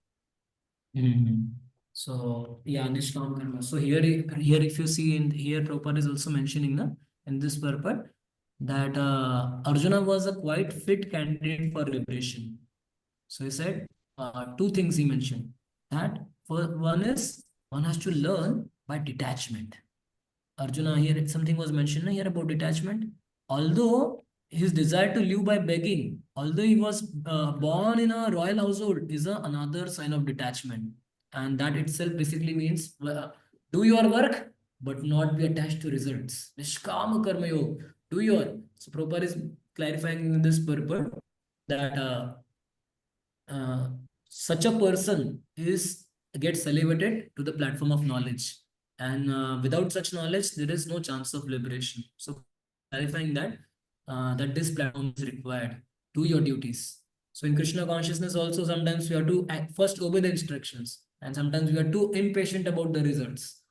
A: So yeah, Nishkam Karma. So here if you see in here, Prabhupada is also mentioning in this purport that Arjuna was a quite fit candidate for liberation. So he said two things he mentioned. That one is one has to learn by detachment. Arjuna here something was mentioned here about detachment. Although his desire to live by begging, although he was born in a royal household, is another sign of detachment, and that itself basically means do your work but not be attached to results. Nishkama karma yoga. Do your. So Prabhupada is clarifying in this purport that such a person gets elevated to the platform of knowledge, and without such knowledge there is no chance of liberation. So clarifying that this platform is required. Do your duties. So in Krishna consciousness also sometimes we have to first obey the instructions, and sometimes we are too impatient about the results.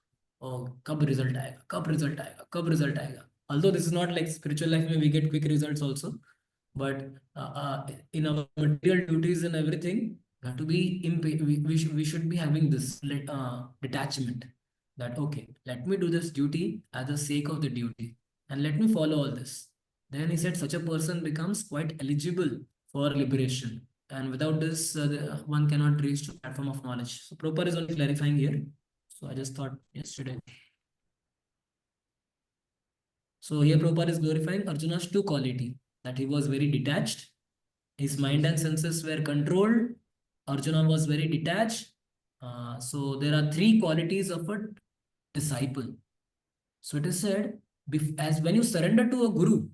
A: Oh, kab result aayega, kab result aayega, kab result aayega. Although this is not like spiritual life, we get quick results also, but in our material duties and everything, we have to be we should be having this detachment, that okay, let me do this duty as the sake of the duty, and let me follow all this. Then he said such a person becomes quite eligible for liberation, and without this one cannot reach to platform of knowledge. So Prabhupada is only clarifying here. So I just thought yesterday. So here Prabhupada is glorifying Arjuna's two quality, that he was very detached, his mind and senses were controlled, Arjuna was very detached. So there are three qualities of a disciple. So it is said, as when you surrender to a guru,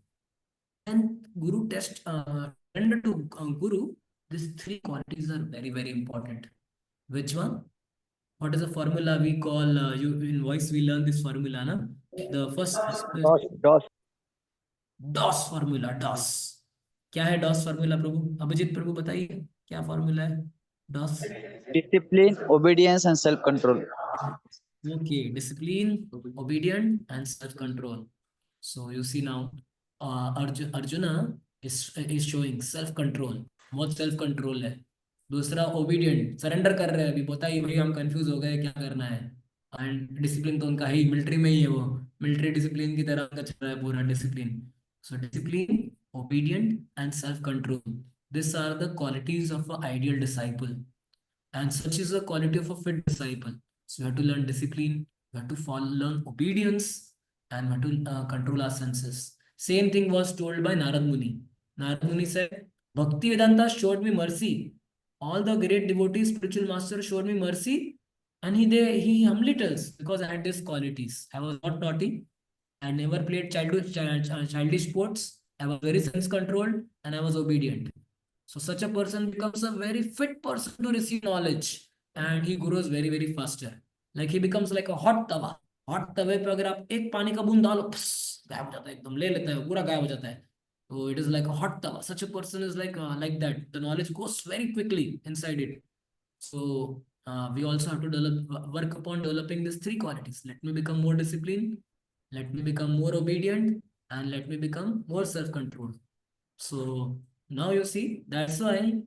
A: and guru surrender to guru, these three qualities are very, very important. Which one? What is the formula we call, you in voice we learn this formula, na? The first
K: DOS.
A: DOS formula, DOS. क्या है DOS formula प्रभु? अभिजीत प्रभु बताइए क्या formula है DOS?
K: Discipline, obedience, and self-control.
A: Okay, discipline, obedient, and self-control. So you see now, Arjuna is showing self-control. बहुत self-control है. दूसरा obedient, surrender कर रहे हैं अभी. बताइए भाई हम confuse हो गए क्या करना है. And discipline तो उनका ही military में ही है वो. Military discipline की तरह का चल रहा है पूरा discipline. So discipline, obedient, and self-control. These are the qualities of an ideal disciple. And such is the quality of a fit disciple. So you have to learn discipline, you have to learn obedience, and you have to control our senses. Same thing was told by Narad Muni. Narad Muni said, Bhakti Vedanta showed me mercy. All the great devotees, spiritual masters showed me mercy. And he humbly tells, because I had these qualities. I was not naughty. I never played childish sports. I was very sense controlled and I was obedient. So such a person becomes a very fit person to receive knowledge and he grows very, very faster. Like he becomes like a hot tawa. Hot तवे पे अगर आप एक पानी का बूंद डालो गायब हो जाता है एकदम ले लेता है पूरा गायब हो जाता है. So it is like a hot tawa. Such a person is like that. The knowledge goes very quickly inside it. So we also have to work upon developing these three qualities. Let me become more disciplined. Let me become more obedient and let me become more self-controlled. So now you see, that's why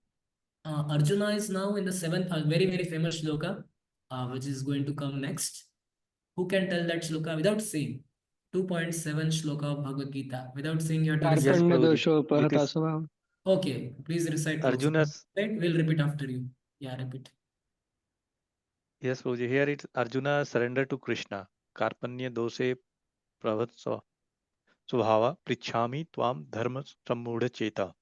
A: Arjuna is now in the seventh, very, very famous shloka, which is going to come next. Who can tell that shloka without saying? 2.7 shloka of Bhagavad Gita. Without saying, you have to recite.
E: Karpanya
B: Prabhuji.
E: doshopahata
B: It is
E: swabhava.
A: Okay, please recite. Prabhu.
B: Arjuna's.
A: Right? We'll repeat after you. Yeah, repeat.
B: Yes, Prabhuji. Here it's Arjuna surrender to Krishna. Karpanya dose pravatsa svabhava prichhami tvam dharma sammudha cheta.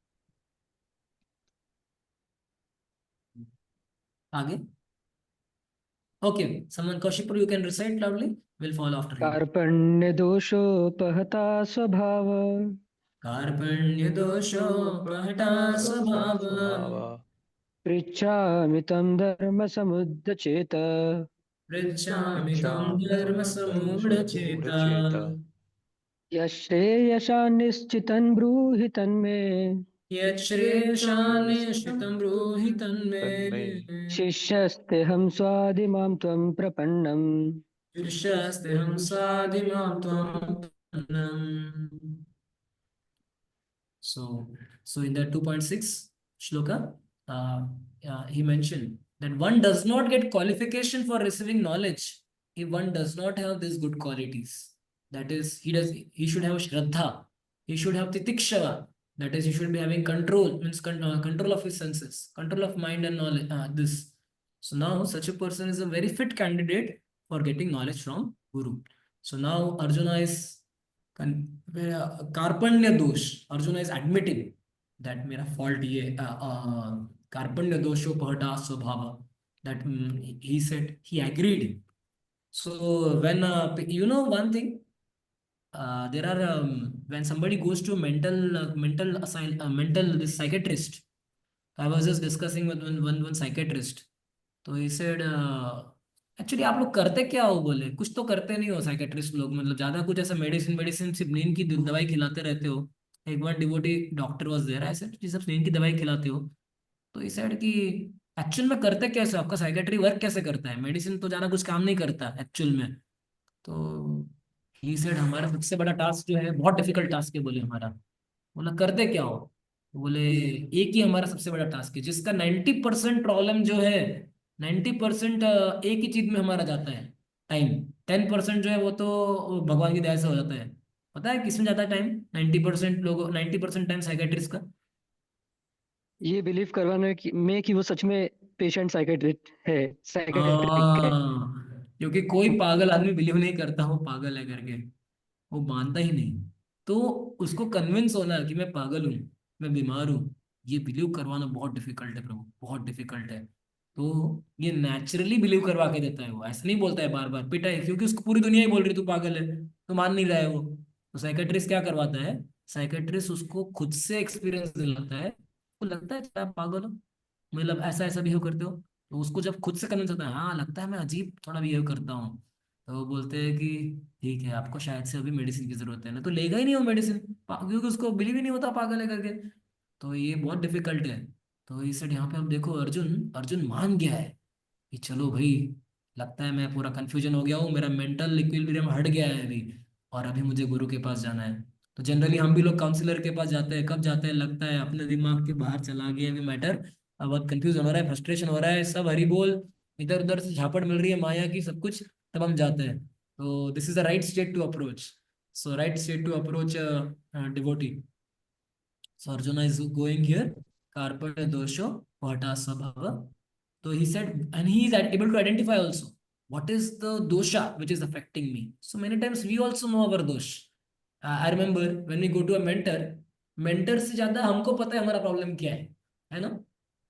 A: Aage? Okay, someone, Kaushikpur, you can recite loudly. We'll follow after you.
E: Karpanya doshopahata swabhava.
A: कार्पण्य दोषोपहता स्वभाव
E: पृच्छामि तं धर्मसमुद्धचेत.
A: पृच्छामि तं धर्मसमूढचेता
E: यश्रेयसा निश्चितं ब्रूहि तन्मे.
A: यच्छ्रेयशान्निश्चितं ब्रूहि तन्मे
E: शिष्यस्तेऽहं स्वादिमां त्वं प्रपन्नम्.
A: शिष्यस्तेऽहं स्वादिमां त्वं प्रपन्नम्. So in the 2.6 shloka, he mentioned that one does not get qualification for receiving knowledge if one does not have these good qualities. That is, he should have shraddha, he should have titikshava. That is, he should be having control, means control of his senses, control of mind and knowledge. This. So now such a person is a very fit candidate for getting knowledge from Guru. So now Arjuna is कार्पण्य दोष. Arjuna is admitting that मेरा fault ये कार्पण्य दोषोपहता स्वभाव. That he said, he agreed. So when you know one thing, there are when somebody goes to mental this psychiatrist. I was just discussing with one psychiatrist. So he said, actually आप लोग करते क्या हो? बोले कुछ तो करते नहीं हो साइकेट्रिस्ट लोग, मतलब ज्यादा कुछ ऐसा मेडिसिन सिर्फ नींद की दवाई खिलाते रहते हो. एक बार डिवोटी डॉक्टर वाज देयर, ऐसे जी सब नींद की दवाई खिलाते हो. तो इस साइड की एक्चुअल में करते कैसे हो? आपका साइकेट्री वर्क कैसे करता है? मेडिसिन तो ज्यादा कुछ काम नहीं करता एक्चुअल में. तो ही सेड हमारा सबसे बड़ा टास्क जो है बहुत डिफिकल्ट टास्क है. बोले हमारा. बोला करते क्या हो? बोले एक ही हमारा सबसे बड़ा टास्क है जिसका 90% प्रॉब्लम जो है 90% एक ही चीज में हमारा जाता है टाइम. 10% जो है वो तो भगवान की दया से हो जाता है. पता है किसमें जाता है टाइम? 90% लोगों 90% टाइम साइकेट्रिस्ट का.
E: ये बिलीव करवाने में कि वो सच में पेशेंट साइकेट्रिस्ट है, साइकेट्रिक है.
A: क्योंकि कोई पागल आदमी बिलीव नहीं करता वो पागल है करके, वो मानता ही नहीं। तो उसको कन्विंस होना कि मैं पागल हूँ, मैं बीमार हूँ, ये बिलीव करवाना बहुत डिफिकल्ट है प्रभु, बहुत डिफिकल्ट है। तो ये नेचुरली बिलीव करवा के देता है, वो ऐसा नहीं बोलता है बार बार पिटा है, क्योंकि उसको पूरी दुनिया ही बोल रही तू पागल है, तो मान नहीं रहा है वो। तो साइकेट्रिस्ट क्या करवाता है, साइकेट्रिस्ट उसको खुद से एक्सपीरियंस दिलाता है, वो लगता है कि आप पागल हो, मतलब ऐसा ऐसा बिहेव करते हो। तो उसको जब खुद से कन्विंस होता है, हाँ लगता है मैं अजीब थोड़ा बिहेव करता हूँ, तो वो बोलते हैं कि ठीक है आपको शायद से अभी मेडिसिन की जरूरत है ना, तो लेगा ही नहीं वो मेडिसिन, क्योंकि उसको बिलीव ही नहीं होता पागल है करके। तो ये बहुत डिफिकल्ट है। तो इस यहाँ पे आप देखो, अर्जुन अर्जुन मान गया है कि चलो भाई, लगता है मैं पूरा कंफ्यूजन हो गया हूँ, मेरा मेंटल इक्विलिब्रियम हट गया है अभी, और अभी मुझे गुरु के पास जाना है। तो जनरली हम भी लोग काउंसलर के पास जाते हैं, कब जाते हैं, लगता है अपने दिमाग के बाहर चला गया अभी मैटर, अब बहुत कंफ्यूजन हो रहा है, फ्रस्ट्रेशन हो रहा है, सब हरी बोल, इधर उधर से झापड़ मिल रही है माया की सब कुछ, तब हम जाते हैं। तो this is the right state to approach, so right state to approach devotee. So Arjuna is going here, Karpata dosho, Vata sabhava. So he said, and he is able to identify also what is the dosha which is affecting me. So many times we also know our dosh. I remember when we go to a mentor, mentor से ज्यादा हमको पता है हमारा problem क्या है ना?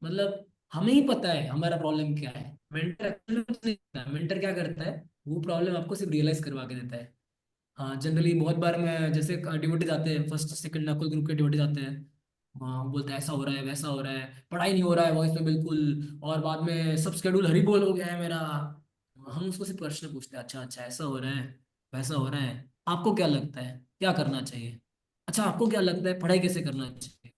A: मतलब हमें ही पता है हमारा प्रॉब्लम क्या है, मेंटर एक्चुअली कुछ नहीं करता, मेंटर क्या करता है, वो प्रॉब्लम आपको सिर्फ रियलाइज करवा के देता है। हाँ जनरली बहुत बार मैं जैसे डिवोटी जाते हैं, फर्स्ट सेकंड नकुल ग्रुप के डिवोटी जाते हैं, हाँ वो बोलते हैं ऐसा हो रहा है वैसा हो रहा है, पढ़ाई नहीं हो रहा है वॉइस में बिल्कुल, और बाद में सब स्केड्यूल हरी बोल हो गया है मेरा। हम उसको सिर्फ प्रश्न पूछते हैं, अच्छा अच्छा ऐसा हो रहा है वैसा हो रहा है, आपको क्या लगता है क्या करना चाहिए, अच्छा आपको क्या लगता है पढ़ाई कैसे करना चाहिए,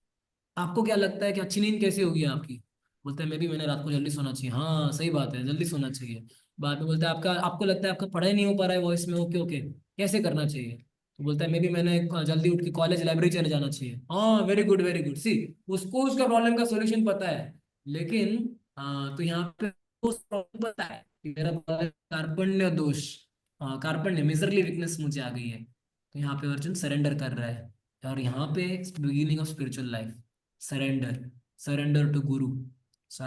A: आपको क्या लगता है कि अच्छी नींद कैसी होगी आपकी, बोलते हैं मैंने रात को जल्दी सोना चाहिए, हाँ सही बात है जल्दी सोना चाहिए। बाद में बोलते हैं आपका आपको लगता है आपका पढ़ाई नहीं हो पा रहा है वॉइस में, ओके ओके कैसे करना चाहिए, तो बोलता है मैंने जल्दी उठ के कॉलेज लाइब्रेरी चले जाना चाहिए, हाँ वेरी गुड सी, उसको उसका प्रॉब्लम का सोल्यूशन पता है। लेकिन तो यहाँ पे उस प्रॉब्लम पता है कि मेरा कार्पण्य दोष, कार्पण्य मेजरली वीकनेस मुझे आ गई है, तो यहाँ पे अर्जुन सरेंडर कर रहा है। और यहाँ पे beginning of spiritual life, surrender, surrender to guru. So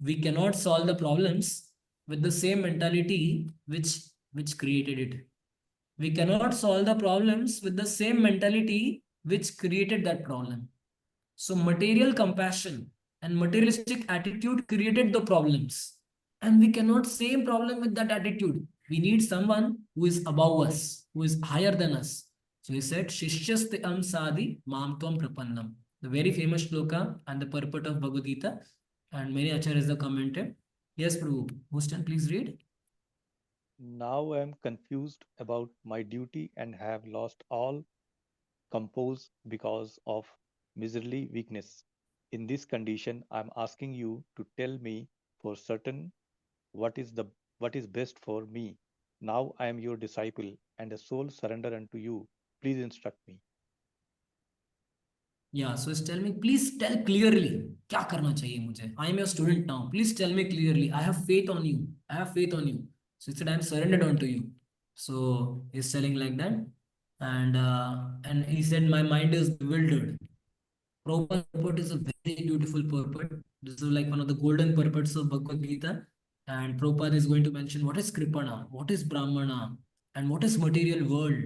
A: we cannot solve the problems with the same mentality which created it. We cannot solve the problems with the same mentality which created that problem. So material compassion and materialistic attitude created the problems. And we cannot same problem with that attitude. We need someone who is above us, who is higher than us. So he said, Shishyaste sadi mam tvam prapannam. The very famous shloka and the purport of Bhagavad Gita. And many acharyas have commented. Yes, Prabhu. Hostan, please read.
C: Now I am confused about my duty and have lost all compose because of miserly weakness. In this condition, I am asking you to tell me for certain what is the what is best for me. Now I am your disciple and a soul surrender unto you. Please instruct me.
A: Yeah, so tell me, please tell clearly क्या करना चाहिए मुझे. I am your student now. Please tell me clearly. I have faith on you. I have faith on you. So he said, I am surrendered unto you. So he's telling like that, and he said, my mind is bewildered. Prabhupada's purport is a very beautiful purport. This is like one of the golden purports of Bhagavad Gita. And Prabhupada is going to mention what is Kripana, what is Brahmana, and what is material world.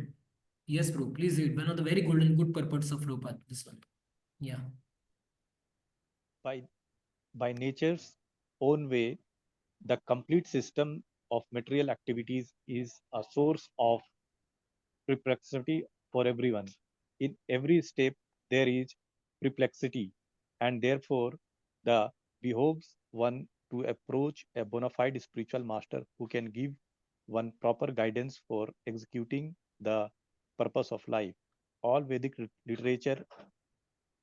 A: Yes, Prabhu, please read one of the very golden good purports of Prabhupada. This one. Yeah.
C: By by nature's own way, the complete system of material activities is a source of perplexity for everyone. In every step, there is perplexity, and therefore, the behoves one to approach a bona fide spiritual master who can give one proper guidance for executing the purpose of life. All Vedic literature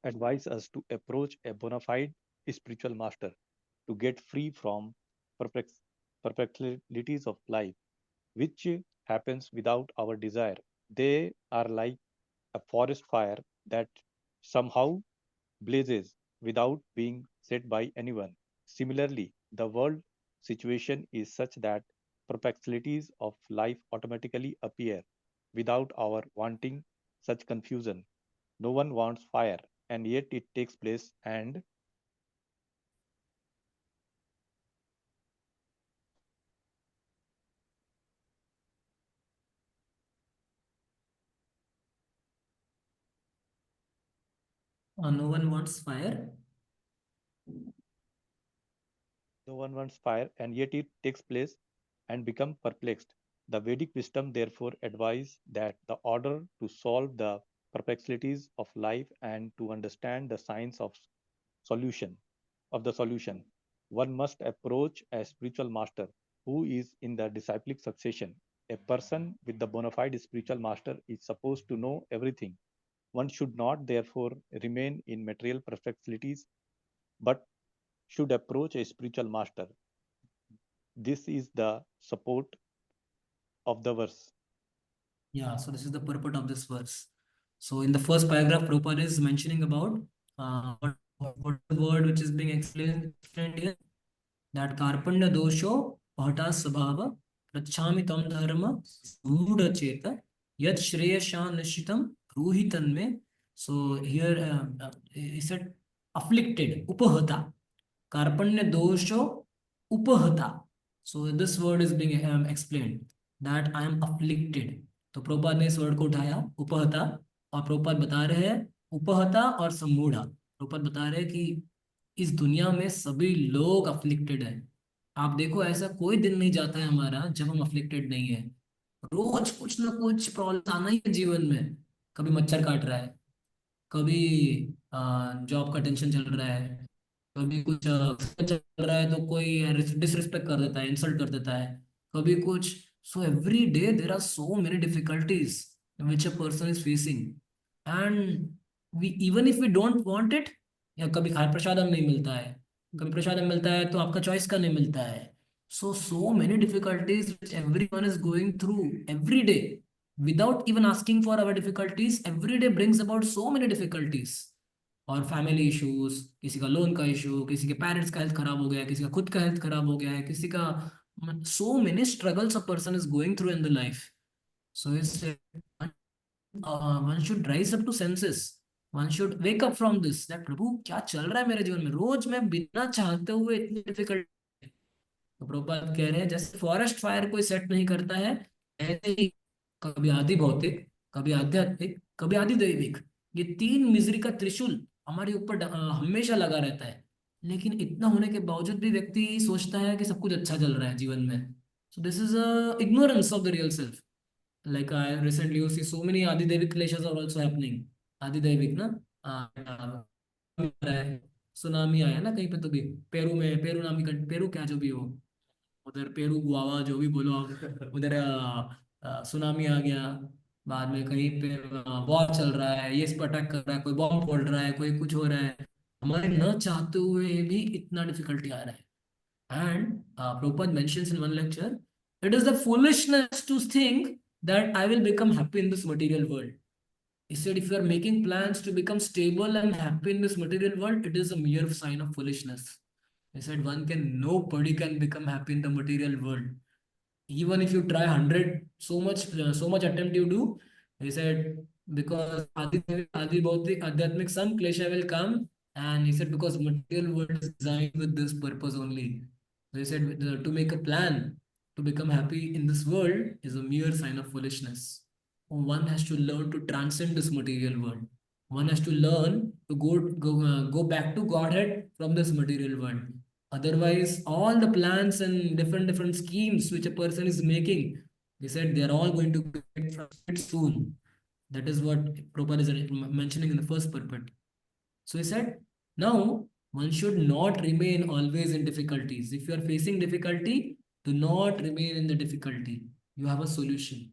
C: advise us to approach a bona fide spiritual master to get free from perplexities of life, which happens without our desire. They are like a forest fire that somehow blazes without being set by anyone. Similarly, the world situation is such that perplexities of life automatically appear without our wanting such confusion. No one wants fire, and yet it takes place, and
A: No one wants fire.
C: No one wants fire, and yet it takes place and become perplexed. The Vedic wisdom therefore advise that the order to solve the perplexities of life and to understand the science solution of the solution, one must approach a spiritual master who is in the disciplic succession. A person with the bona fide spiritual master is supposed to know everything. One should not therefore remain in material perplexities, but should approach a spiritual master. This is the support of the verse.
A: Yeah, so this is the purport of this verse. So in the first paragraph, Prabhupada is mentioning about what the word which is being explained here, that karpanya dosho pahata sabhava prachami tam dharma mudha cheta yad shreyasha nishitam ruhi tanme. So here he said afflicted upahata karpanya dosho upahata. So this word is being explained that I am afflicted. तो प्रभुपाद ने इस word को उठाया उपहता, और प्रभुपाद बता रहे हैं उपहता और सम्मूढ़ा। प्रभुपाद बता रहे हैं कि इस दुनिया में सभी लोग अफ्लिक्टेड हैं। आप देखो ऐसा कोई दिन नहीं जाता है हमारा जब हम अफ्लिक्टेड नहीं है। रोज कुछ ना कुछ प्रॉब्लम आना ही है जीवन में। कभी मच्छर काट रहा है, कभी जॉब का टेंशन चल रहा है, कभी कुछ चल रहा है तो कोई डिसरिस्पेक्ट कर देता है, इंसल्ट कर देता है, कभी कुछ। So every day there are so many difficulties which a person is facing, and we even if we don't want it, या कभी खाए प्रसादम नहीं मिलता है, कभी प्रसादम मिलता है तो आपका चॉइस का नहीं मिलता है। सो many difficulties which every one is going through every day without even asking for our difficulties. Every day brings about so many difficulties, और फैमिली इश्यूज, किसी का लोन का इशू, किसी के पेरेंट्स का हेल्थ खराब हो गया है, किसी का खुद का हेल्थ खराब हो गया है, किसी का so many struggles a person is going through in the life. So it's one should rise up to senses, one should wake up from this that प्रभु क्या चल रहा है मेरे जीवन में, रोज मैं बिना चाहते हुए इतनी डिफिकल्ट। तो प्रभुपाद कह रहे हैं जैसे फॉरेस्ट फायर कोई सेट नहीं करता है, ऐसे ही कभी आदि भौतिक, कभी आध्यात्मिक, कभी आदि दैविक, ये तीन मिजरी का त्रिशूल हमारे ऊपर हमेशा लगा रहता है। लेकिन इतना होने के बावजूद भी व्यक्ति सोचता है कि सब कुछ अच्छा चल रहा है जीवन में। So this is ignorance of the real self. Like I recently you see so many आदि दैविक clashes are also happening. आदि दैविक ना सुनामी आया ना कहीं पे, तो भी पेरू में, पेरू नामी पेरू क्या जो भी हो, उधर पेरू गुआवा जो भी बोलो आप, उधर सुनामी आ गया। बाद में कहीं पे वॉर चल रहा है, ये इस पर अटैक कर रहा है, कोई बॉम्ब फोड़ रहा है, कोई कुछ हो रहा है, हमारे न चाहते हुए भी इतना डिफिकल्टी आ रहा है। And Prabhupada mentions in one lecture, it is the foolishness to think that I will become happy in this material world. He said, if you are making plans to become stable and happy in this material world, it is a mere sign of foolishness. He said, nobody can become happy in the material world. Even if you try 100, so much attempt you do. He said, because Adi Bhautik, Adhyatmic, some klesha will come. And he said, because material world is designed with this purpose only. So he said, to make a plan to become happy in this world is a mere sign of foolishness. One has to learn to transcend this material world. One has to learn to go back to Godhead from this material world. Otherwise, all the plans and different schemes which a person is making, he said they are all going to get frustrated soon. That is what Prabhupada is mentioning in the first purport. So he said, now one should not remain always in difficulties. If you are facing difficulty, do not remain in the difficulty. You have a solution.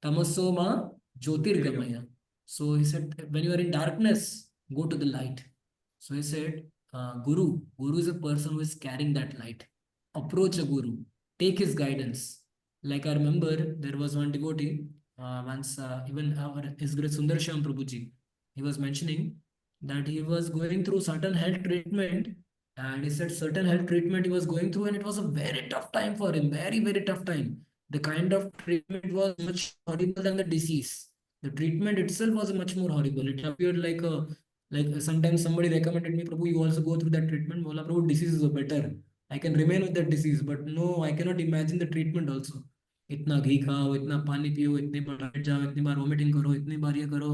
A: Tamasoma Jyotirgamaya. So he said, when you are in darkness, go to the light. So he said, Guru is a person who is carrying that light. Approach a Guru, take his guidance. Like I remember, there was one devotee, once even his great Sundar Shyam Prabhuji, he was mentioning that he was going through certain health treatment, and he said certain health treatment he was going through, and it was a very tough time for him, very tough time. The kind of treatment was much horrible than the disease. The treatment itself was much more horrible. It appeared like sometimes somebody recommended me, Prabhu, you also go through that treatment. Bola, Prabhu, disease is better. I can remain with that disease, but no, I cannot imagine the treatment also. इतना घी खाओ, इतना पानी पियो, इतनी बार बैठ जाओ, इतनी बार vomiting करो, इतनी बार ये करो,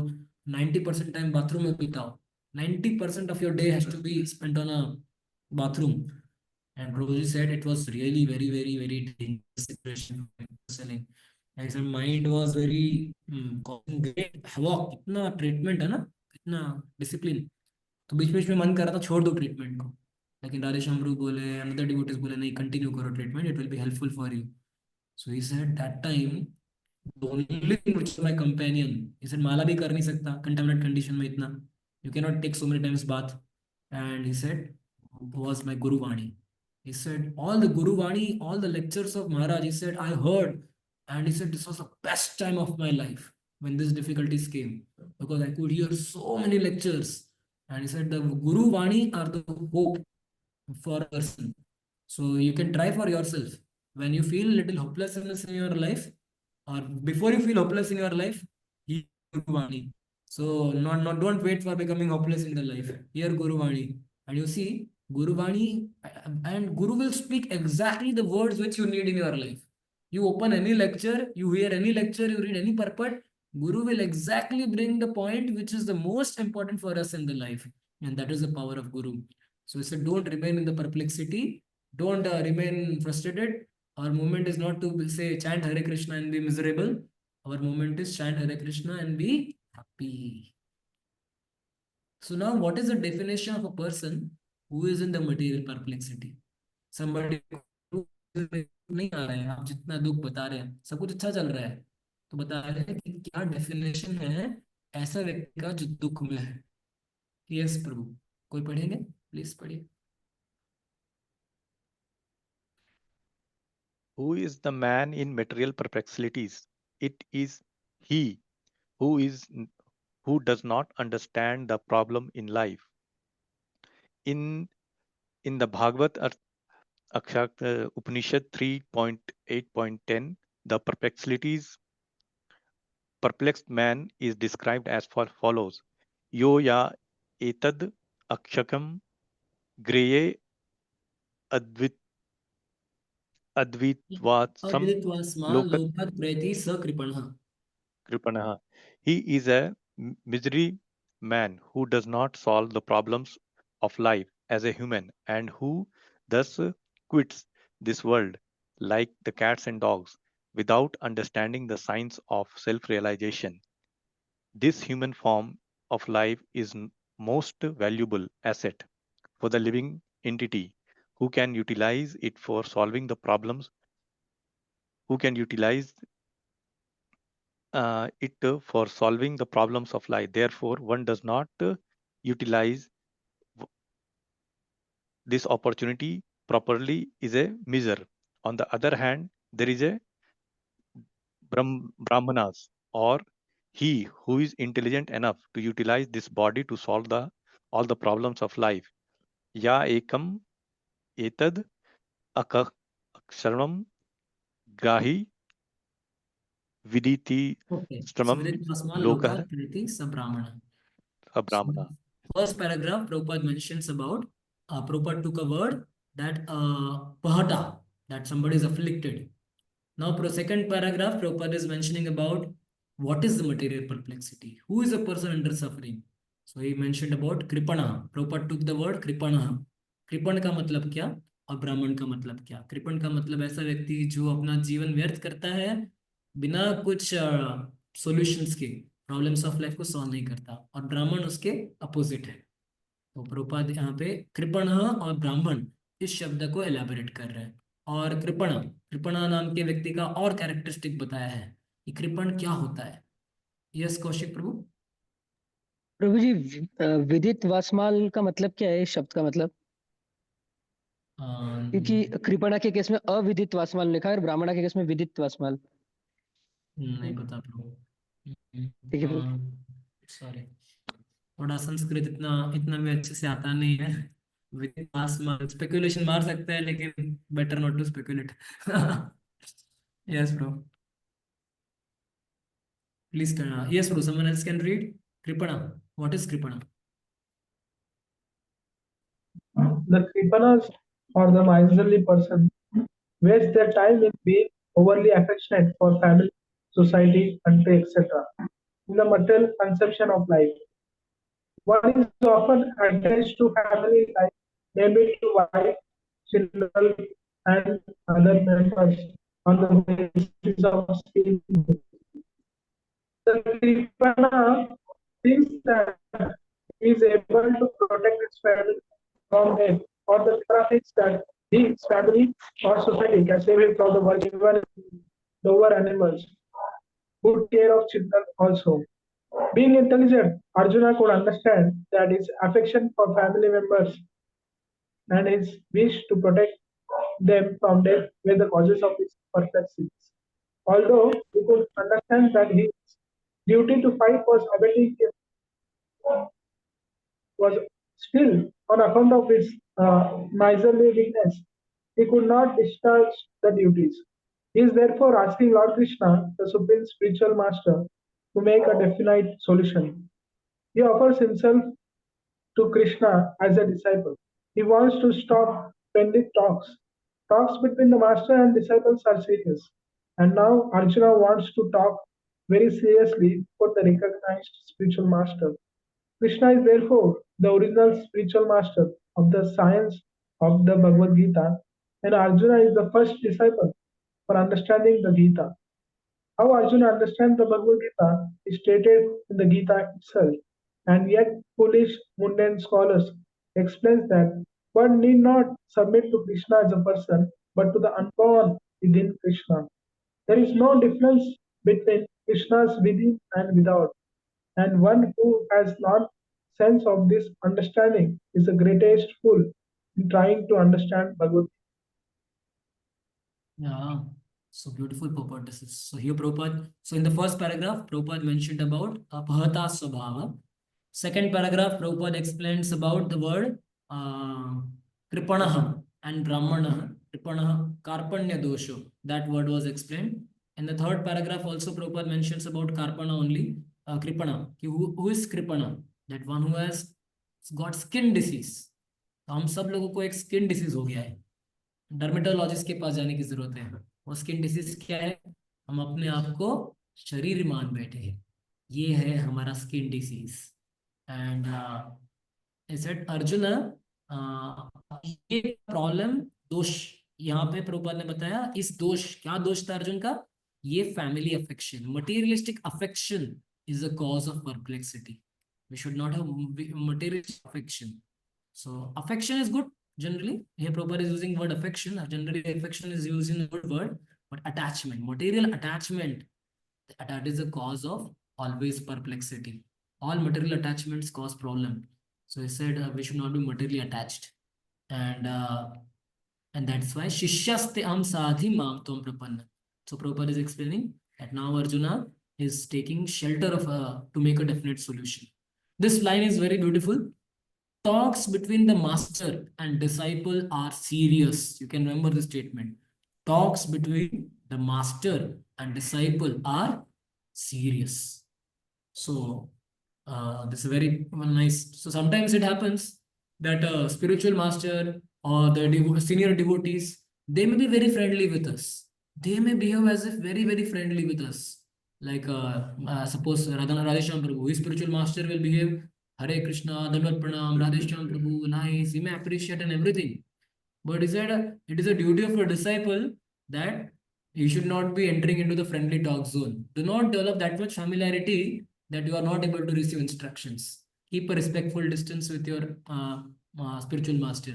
A: 90% टाइम बाथरूम में बिताओ। 90% of your day has to be spent on a bathroom. And Prabhuji said it was really very, very, very dangerous situation for him personally. His mind was very causing great havoc. इतना treatment है ना, इतना discipline. तो बीच बीच में मन कर रहा था छोड़ दो treatment को. लेकिन राधे श्याम बोले, another devotees बोले नहीं, continue करो treatment, it will be helpful for you. So he said that time the only thing which is my companion, he said माला भी कर नहीं सकता contaminated condition में इतना, you cannot take so many times bath. And he said was my Guru Vani. He said all the Guru Vani, all the lectures of Maharaj, he said I heard, and he said this was the best time of my life when these difficulties came, because I could hear so many lectures. And he said the Guru Vani are the hope for a person. So you can try for yourself. When you feel little hopelessness in your life, or before you feel hopeless in your life, hear Guru Vani. So not don't wait for becoming hopeless in the life. Hear Guru Vani. And you see, Guru Vani and Guru will speak exactly the words which you need in your life. You open any lecture, you hear any lecture, you read any purport, Guru will exactly bring the point which is the most important for us in the life. And that is the power of Guru. So he said, don't remain in the perplexity, don't remain frustrated. Our movement is not to say chant Hare Krishna and be miserable. Our movement is chant Hare Krishna and be happy. So now what is the definition of a person who is in the material perplexity? Somebody who नहीं आ रहे हैं, आप जितना दुख बता रहे हैं, सब कुछ अच्छा चल रहा है, तो बता रहे हैं कि क्या डेफिनेशन है ऐसा व्यक्ति का जो दुख में है. यस प्रभु, कोई पढ़ेंगे? प्लीज पढ़िए.
C: Who is the man in material perplexities? It is he who does not understand the problem in life. In the Bhagavad Upanishad 3.8.10, the perplexed man is described as follows: Yo ya etad akshakam greye advit advitvatsam
A: अद्वैतवास्मा लोभात् प्रयति सकृपणः.
C: kripanaha. He is a misery man who does not solve the problems of life as a human, and who thus quits this world like the cats and dogs without understanding the signs of self-realization. This human form of life is most valuable asset for the living entity who can utilize it for solving the problems, who can utilize it for solving the problems of life. Therefore, one does not utilize this opportunity properly is a miser. On the other hand, there is a Brahmanas, or he who is intelligent enough to utilize this body to solve all the problems of life. Ya ekam etad aksharam gahi viditi
A: Okay. So
C: stramam
A: Veditmasma
C: lokah
A: lokat priti sabrahmana. So
C: abrahmana.
A: first paragraph, Prabhupada mentions about, Prabhupada took a word that pahata, that somebody is afflicted. Now, second paragraph, Prabhupada is mentioning about what is the material perplexity, who is a person under suffering. So he mentioned about kripana. Prabhupada took the word kripana. कृपण का मतलब क्या और ब्राह्मण का मतलब क्या? कृपण का मतलब ऐसा व्यक्ति जो अपना जीवन व्यर्थ करता है बिना कुछ सॉल्यूशंस के, प्रॉब्लम्स ऑफ लाइफ को सॉल्व नहीं करता, और ब्राह्मण उसके अपोजिट है. तो प्रभुपाद यहाँ पे कृपण और ब्राह्मण इस शब्द को एलैबोरेट कर रहे हैं. और कृपण नाम के व्यक्ति का और कैरेक्टरिस्टिक बताया है कि कृपण क्या होता है. यस कौशिक प्रभु.
E: प्रभु जी, विदित वासमाल का मतलब क्या है, इस शब्द का मतलब? क्योंकि कृपणा के केस में अविदित वासमाल लिखा है और ब्राह्मणा के केस में विदित वासमाल.
A: नहीं पता प्रभु.
E: ठीक है प्रभु.
A: सॉरी, थोड़ा संस्कृत इतना इतना भी अच्छे से आता नहीं है. स्पेकुलेशन मार सकते हैं लेकिन better not to speculate. Yes bro, please करना. Yes bro, someone else can read. Kripana, what is kripana?
L: The Kripanas, or the miserly person, waste their time in being overly affectionate for family, society, country, etc. in the material conception of life. One is often attached to family life, maybe to wife, children, and other members on the basis of skill. The Kripana thinks that he is able to protect its family from death, or the Kripana thinks that his family or society can save him from the world, even lower animals. Good care of children also. Being intelligent, Arjuna could understand that his affection for family members and his wish to protect them from death were the causes of his perplexities. Although he could understand that his duty to fight was awaiting him was still on account of his miserly weakness, he could not discharge the duties. He is therefore asking Lord Krishna, the supreme spiritual master, to make a definite solution. He offers himself to Krishna as a disciple. He wants to stop friendly talks. Talks between the master and disciples are serious. And now Arjuna wants to talk very seriously for the recognized spiritual master. Krishna is therefore the original spiritual master of the science of the Bhagavad Gita, and Arjuna is the first disciple for understanding the Gita. How Arjuna understands the Bhagavad Gita is stated in the Gita itself, and yet foolish mundane scholars explains that one need not submit to Krishna as a person, but to the unborn within Krishna. There is no difference between Krishna's within and without, and one who has not sense of this understanding is the greatest fool in trying to understand Bhagavad
A: Yeah, so beautiful, Prabhupada. This is so here, Prabhupada. So in the first paragraph, Prabhupada mentioned about apahata swabhava. Second paragraph, Prabhupada explains about the word kripanaha and brahmanaha. Kripanaha, karpanya dosho. That word was explained. In the third paragraph, also Prabhupada mentions about karpana only. Kripana. Who is kripana? That one who has got skin disease. तो हम सब लोगों को एक skin disease हो गया है, dermatologist के पास जाने की जरूरत है। वो स्किन डिसीज क्या है? हम अपने आप को शरीर मान बैठे हैं, ये है हमारा skin disease. And said Arjun, ये प्रॉब्लम दोष यहाँ पे प्रभुपाद ने बताया, इस दोष, क्या दोष था अर्जुन का? ये family affection, materialistic affection is a cause of perplexity. We should not have materialistic affection. So affection is good generally. Here Prabhupada is using word affection. Generally affection is used in a good word, but attachment, material attachment, that is a cause of always perplexity. All material attachments cause problem. So he said we should not be materially attached, and that's why shishyaste am sadhi mam tom prapanna. So Prabhupada is explaining that now Arjuna is taking shelter of to make a definite solution. This line is very beautiful. Talks between the master and disciple are serious. You can remember this statement. Talks between the master and disciple are serious. So this is very nice. So sometimes it happens that a spiritual master or the senior devotees, they may be very friendly with us. They may behave as if very, very friendly with us. Like suppose Radheshyam Prabhu, his spiritual master will behave Hare Krishna, Dandavat Pranam, Radheshyam Prabhu, nice, he may appreciate and everything. But it is a duty of a disciple that you should not be entering into the friendly talk zone. Do not develop that much familiarity that you are not able to receive instructions. Keep a respectful distance with your spiritual master.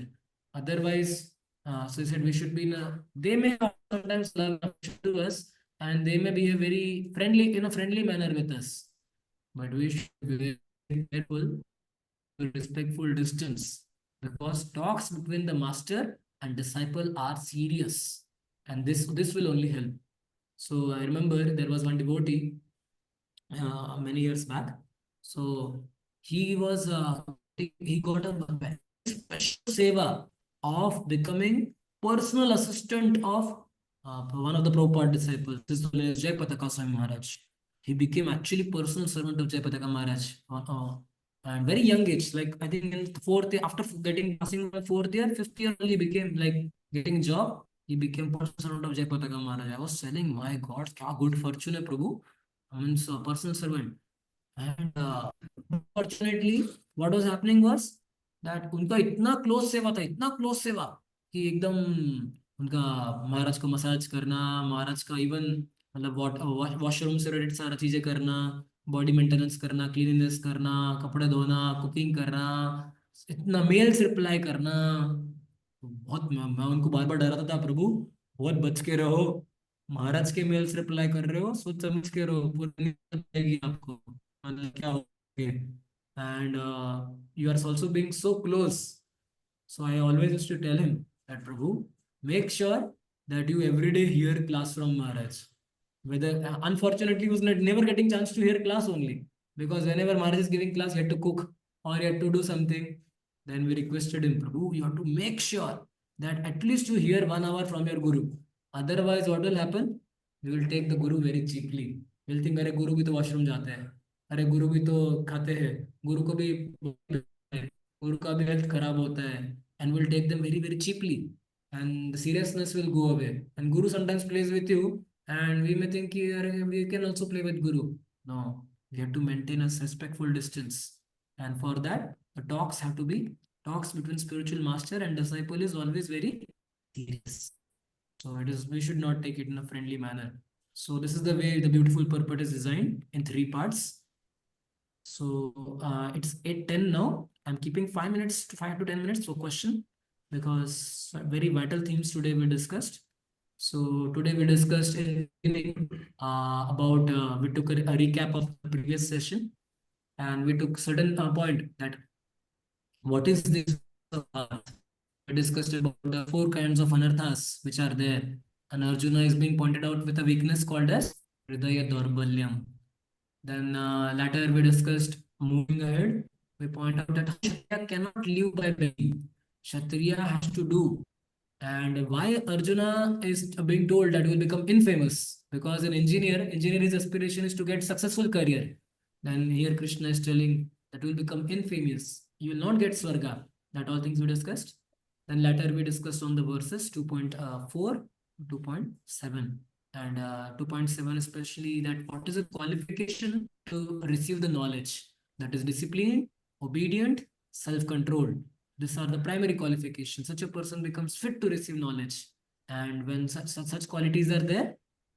A: Otherwise, so he said we should be in a, they may sometimes love to us and they may be a very friendly, in a friendly manner with us. But we should be very careful, respectful distance, because talks between the master and disciple are serious, and this will only help. So I remember there was one devotee many years back. So he was he got a very special seva of becoming personal assistant of one of the Prabhupada disciples. This is Jai Pataka Swami Maharaj. He became actually personal servant of Jai Pataka Maharaj. And very young age, like I think in fourth year, after getting passing fourth year, fifth year only became like getting job. He became personal servant of Jai Pataka Maharaj. I was saying, my God, क्या good fortune है प्रभु. I mean, so personal servant. And unfortunately, what was happening was that उनका इतना close सेवा था, इतना close सेवा कि एकदम उनका महाराज को मसाज करना, महाराज का इवन मतलब वॉशरूम से रिलेटेड सारा चीजें करना, बॉडी मेंटेनेंस करना, क्लीनिनेस करना, कपड़े धोना, कुकिंग करना, इतना मेल्स रिप्लाई करना। तो बहुत मैं उनको बार बार डराता था, प्रभु बहुत बच के रहो, महाराज के मेल्स रिप्लाई कर रहे हो, सोच समझ के रहो, पूरी नींद आएगी आपको, मतलब क्या हो। And you are also being so close, so I always used to tell him that Prabhu, make sure that you every day hear class from Maharaj. Whether unfortunately he was never getting chance to hear class only, because whenever Maharaj is giving class, he had to cook or he had to do something. Then we requested him, Prabhu, you have to make sure that at least you hear 1 hour from your Guru. Otherwise, what will happen? You will take the Guru very cheaply. You will think, अरे गुरु भी तो washroom जाते हैं, अरे गुरु भी तो खाते हैं, गुरु को भी गुरु का भी हेल्थ खराब होता है, and will take them very very cheaply, and the seriousness will go away, and guru sometimes plays with you, and we may think we can also play with guru. No, we have to maintain a respectful distance, and for that the talks have to be talks between spiritual master and disciple is always very serious. So it is, we should not take it in a friendly manner. So this is the way the beautiful purport is designed in 3 parts. So it's 8:10 now. I'm keeping 5 minutes to 5 to 10 minutes for question, because very vital themes today we discussed. So today we discussed in the beginning about we took a recap of the previous session, and we took certain point that what is this earth. We discussed about the 4 kinds of anarthas which are there, and Arjuna is being pointed out with a weakness called as Hridaya Daurbalyam. Then later we discussed, moving ahead, we point out that Kshatriya cannot live by begging. Kshatriya has to do. And why Arjuna is being told that he will become infamous? Because an engineer's aspiration is to get successful career. Then here Krishna is telling that you will become infamous. You will not get Swarga. That all things we discussed. Then later we discussed on the verses 2.4 to 2.7. And 2.7 especially, that what is the qualification to receive the knowledge? That is discipline, obedient, self-control. These are the primary qualifications. Such a person becomes fit to receive knowledge. And when such qualities are there,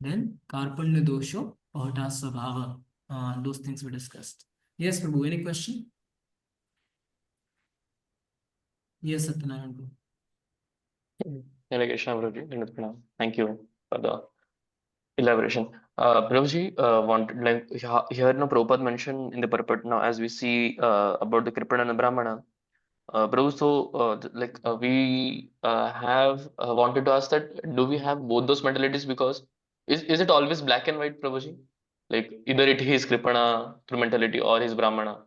A: then karpanya dosho pahata svabhava. Those things we discussed. Yes, Prabhu, any question? Yes, Satyanarayan Prabhu.
M: Hare Krishna, Prabhuji. Dandavat pranam. Thank you for the elaboration. Prabhuji, wanted like here no Prabhupada mentioned in the purport now, as we see about the Kripana and the Brahmana. Prabhu, so we have wanted to ask that, do we have both those mentalities? Because is it always black and white, Prabhuji? Like either it is Kripana through mentality or his Brahmana.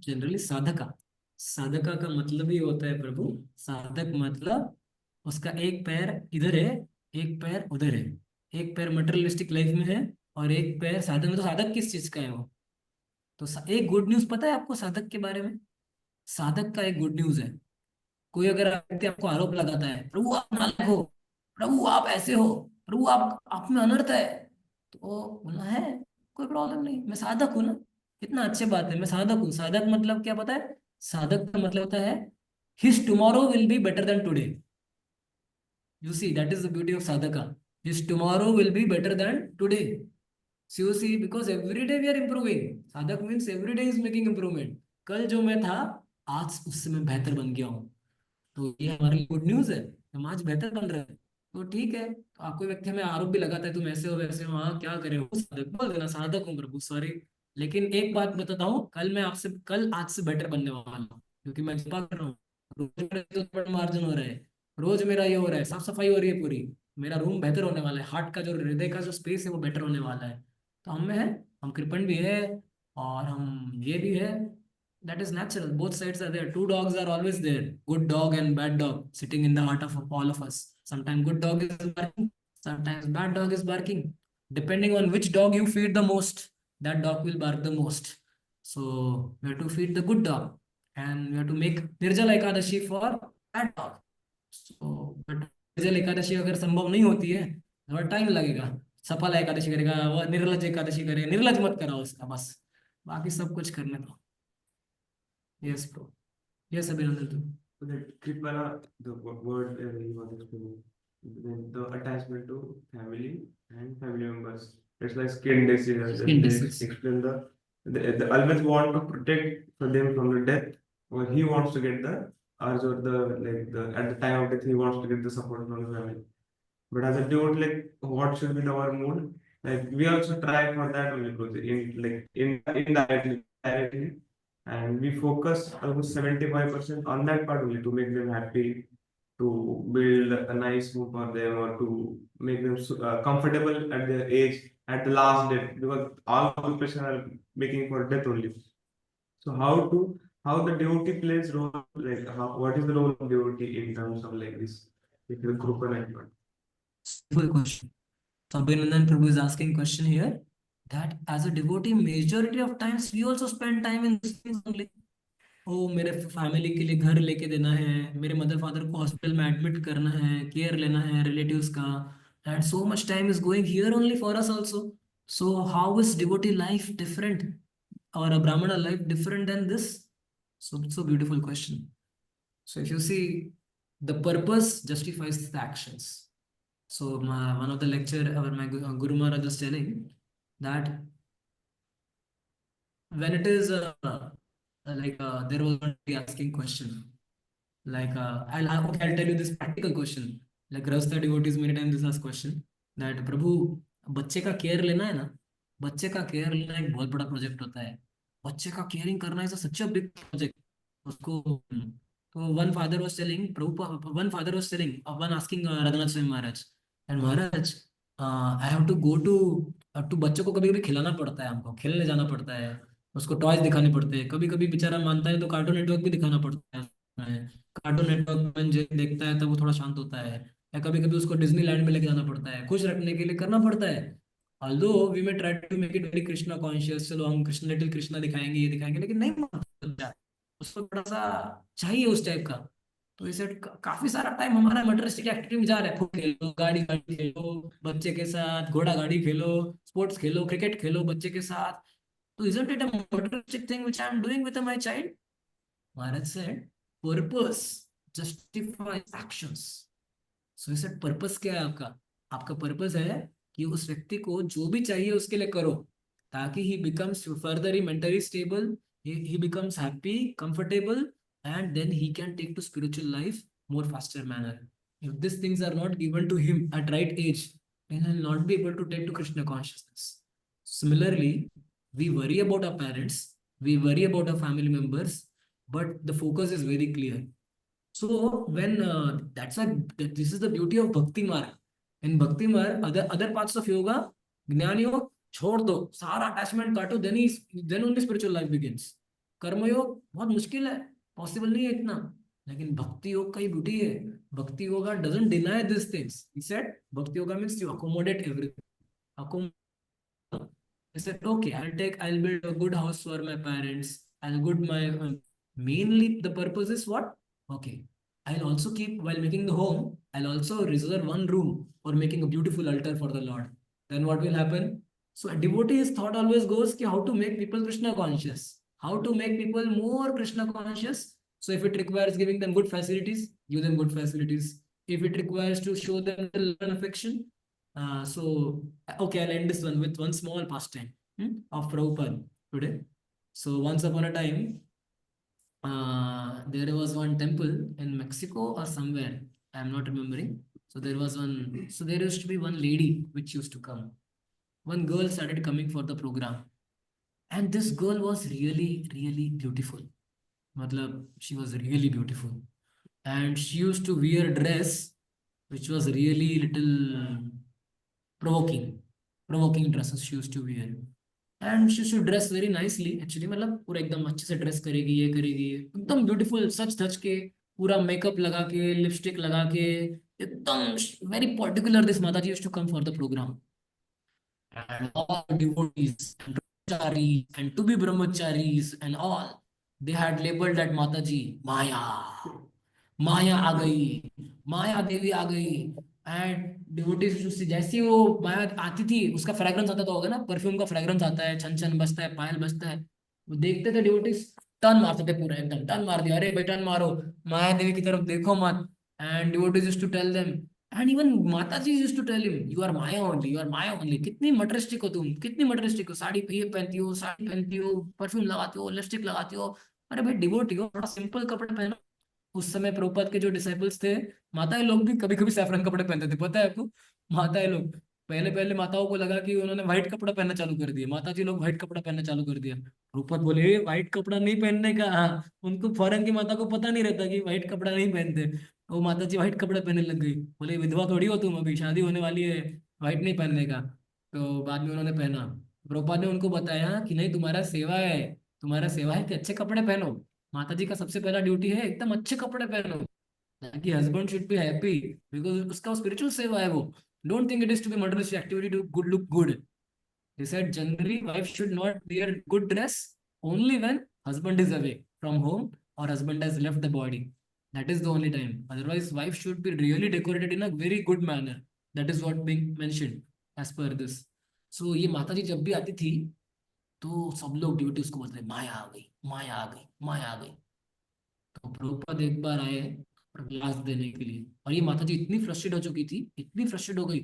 A: Generally sadhaka sadhaka का मतलब ही होता है प्रभु, साधक मतलब उसका एक पैर इधर है, एक पैर उधर है, एक पैर मटेरियलिस्टिक लाइफ में है और एक पैर साधक में। तो साधक किस चीज का है वो? तो एक गुड न्यूज पता है आपको साधक के बारे में? साधक का एक गुड न्यूज है, कोई अगर व्यक्ति आपको आरोप लगाता है, प्रभु आप नालायक हो, प्रभु आप ऐसे हो, प्रभु आप में अनर्थ है, तो बोलना है कोई प्रॉब्लम नहीं, मैं साधक हूं ना, कितना अच्छी बात है, मैं साधक हूँ। साधक मतलब क्या पता है? साधक का मतलब होता है his tomorrow will be better than today. You see, that is the beauty of sadhaka, his tomorrow will be better than today. So you see, because every day we are improving. साधक means every day is making improvement. कल जो मैं था, आज उससे मैं बेहतर बन गया हूँ। तो ये हमारे लिए गुड न्यूज है, हम आज बेहतर बन रहे हैं। तो ठीक है, तो आपको व्यक्ति हमें आरोप भी लगाता है तुम ऐसे हो वैसे हो, हाँ क्या करे हो, साधक बोल देना साधक हूँ प्रभु, सॉरी। लेकिन एक बात बताता हूँ, कल आज से बेटर बनने वाला हूँ, क्योंकि मैं कृपा कर रहा हूँ। रोज मेरे तो मार्जिन हो रहा है, रोज मेरा ये हो रहा है, साफ सफाई हो रही है पूरी, मेरा रूम बेहतर होने वाला है, हार्ट का जो हृदय का जो स्पेस है वो बेटर होने वाला है। तो हम में है, हम कृपण भी है और हम ये भी है। That is natural. Both sides are there. Two dogs are always there. Good dog and bad dog sitting in the heart of all of us. Sometimes good dog is barking. Sometimes bad dog is barking. Depending on which dog you feed the most, that dog will bark the most. So we have to feed the good dog, and we have to make Nirjala Ekadashi for bad dog. So but Nirjala Ekadashi अगर संभव नहीं होती है, थोड़ा time लगेगा, सफल एकादशी करेगा, वो निर्लज एकादशी करेगा, निर्लज मत कराओ उसका, बस बाकी सब कुछ करने दो। यस ब्रो, यस अभिनंदन तुम।
N: So that Kripala, the word he was explaining, the attachment to family and family members. It's like skin disease.
A: Skin
N: They
A: disease.
N: explain the always want to protect for them from the death, or he wants to get the urge or the like the at the time of death he wants to get the support from the family. But as a devotee, like what should be our mood? Like we also try for that only, in like indirectly, and we focus almost 75% on that part only to make them happy, to build a nice home for them, or to make them comfortable at their age at the last day, because all preparation are making for death only. So how the devotee plays role, like what is the role of devotee in terms of like this, if the group connect.
A: Simple question. So Abhinandan Prabhu is asking question here that as a devotee, majority of times we also spend time in these things only. ओ मेरे family के लिए घर लेके देना है, मेरे mother father को hospital में एडमिट करना है, केयर लेना है रिलेटिव्स का, and so much time is going here only for us also. So how is devotee life different or a brahmana life different than this? So beautiful question. So if you see, the purpose justifies the actions. So one of the lecture or my Guru Maharaj was telling that when it is there was one day asking question like I'll tell you this practical question. Like Rasta devotees many times this ask question that प्रभु बच्चे का care लेना है ना, बच्चे का care लेना एक बहुत बड़ा प्रोजेक्ट होता है, बच्चे का केयरिंग करना is such a big project उसको. तो one father was telling one asking Radhanath Swami Maharaj, and Maharaj I have to go to बच्चों को कभी कभी खिलाना पड़ता है, हमको खेलने जाना पड़ता है, उसको टॉयज दिखाने पड़ते हैं, कभी कभी बेचारा मानता है तो कार्टून नेटवर्क भी दिखाना पड़ता है, कार्टून नेटवर्क में जो देखता है तब वो थोड़ा शांत होता है, या कभी कभी उसको डिज्नीलैंड में लेके जाना पड़ता है, खुश रखने के लिए करना पड़ता है. Although we may try to make it very Krishna conscious, चलो हम कृष्ण लिटिल कृष्णा दिखाएंगे, ये दिखाएंगे, लेकिन नहीं मानता, उसको थोड़ा सा चाहिए उस टाइप का. तो इसे काफी सारा टाइम हमारा मटेरियलिस्टिक एक्टिविटी में जा रहा है, फुट खेलो, गाड़ी गाड़ी खेलो बच्चे के साथ, घोड़ा गाड़ी खेलो, स्पोर्ट्स खेलो, क्रिकेट खेलो बच्चे के साथ. तो isn't it a materialistic thing which I am doing with my child? Maharaj said, purpose justifies actions. So he said, purpose क्या है आपका? आपका purpose है कि उस व्यक्ति को जो भी चाहिए उसके लिए करो, ताकि he becomes further mentally stable, he becomes happy, comfortable, and then he can take to spiritual life more faster manner. If these things are not given to him at right age, then he will not be able to take to Krishna consciousness. Similarly, we worry about our parents, we worry about our family members, but the focus is very clear. So when that's why this is the beauty of Bhakti Marg. In Bhakti Marg, other parts of yoga, Jnana Yoga, छोड़ दो सारा attachment काटो, then only spiritual life begins. कर्म योग बहुत मुश्किल है, possible नहीं है इतना, लेकिन भक्ति योग का ही ब्यूटी है. भक्ति yoga doesn't deny these things. He said Bhakti yoga means you accommodate everything. I said, okay, I'll build a good house for my parents. I'll good my, mainly the purpose is what? Okay. I'll also keep, while making the home, I'll also reserve one room for making a beautiful altar for the Lord. Then what will happen? So a devotee's thought always goes ki how to make people Krishna conscious. How to make people more Krishna conscious. So if it requires giving them good facilities, give them good facilities. If it requires to show them the love and affection, okay, I'll end this one with one small pastime of Prabhupada today. So once upon a time, there was one temple in Mexico or somewhere, I'm not remembering. So there used to be one lady which used to come. One girl started coming for the program. And this girl was really, really beautiful. Matlab, she was really beautiful. And she used to wear a dress which was really little provoking dresses she used to wear. And she used to dress very nicely. Actually, मतलब पूरा एकदम अच्छे से dress करेगी, ये करेगी, एकदम beautiful, सच धज के, पूरा मेकअप लगा के, लिपस्टिक लगा के, एकदम very particular. This Mataji used to come for the program. And all devotees and brahmacharis and to be brahmacharis and all, they had labeled that Mataji Maya. Maya aa gayi, Maya Devi aa gayi. And devotees जैसे ही वो माया आती थी, उसका fragrance आता तो होगा ना, perfume का फ्रेग्रेंस आता है, छन छन बजता है, पायल बजता है, वो देखते थे डिवोटीज, टर्न मारते थे पूरा, एकदम टर्न मार दिया, अरे भाई टर्न मारो, माया देवी की तरफ देखो मत। And devotees used to tell them, and even mata ji used to tell him, you are maya only, you are maya only, कितनी मटरिस्टिक हो तुम, कितनी मटरिस्टिक हो, साड़ी ये पहनती हो, साड़ी पहनती हो, परफ्यूम लगाती हो, लिपस्टिक लगाती हो, अरे भाई डिवोटी हो, थोड़ा सिंपल कपड़े पहनो। उस समय प्रभुपाद के जो डिसाइपल्स थे, माताएं लोग भी कभी कभी सैफरन कपड़े पहनते थे, पता है आपको? माताएं लोग, पहले पहले माताओं को लगा कि उन्होंने व्हाइट कपड़ा पहनना चालू कर दिया, माता जी लोग व्हाइट कपड़ा पहनना चालू कर दिया। प्रभुपाद बोले व्हाइट कपड़ा नहीं पहनने का, हाँ, उनको फॉरेन की माता को पता नहीं रहता कि व्हाइट कपड़ा नहीं पहनते, वो माता जी व्हाइट कपड़ा पहनने लग गई, बोले विधवा थोड़ी हो तुम, अभी शादी होने वाली है, व्हाइट नहीं पहनने का। तो बाद में उन्होंने पहना। प्रभुपाद ने उनको बताया कि नहीं, तुम्हारा सेवा है, तुम्हारा सेवा है कि अच्छे कपड़े पहनो, माता जी का सबसे पहला ड्यूटी है एकदम अच्छे कपड़े पहनो, ताकि husband should be happy, because उसका स्पिरिचुअल सेवा है वो। Don't think it is to be murderous activity to good look good. He said generally wife should not wear good dress only when husband is away from home or husband has left the body. That is the only time. Otherwise, wife should be really decorated in a very good manner. That is what being mentioned as per this. So ये माता जी जब भी आती थी, तो सब लोग duty उसको बोलते थे, माया आ गई, माया आ गई, माया आ गई। तो प्रभुपाद एक बार आए क्लास देने के लिए, और ये माता जी इतनी फ्रस्ट्रेट हो चुकी थी, इतनी फ्रस्ट्रेट हो गई,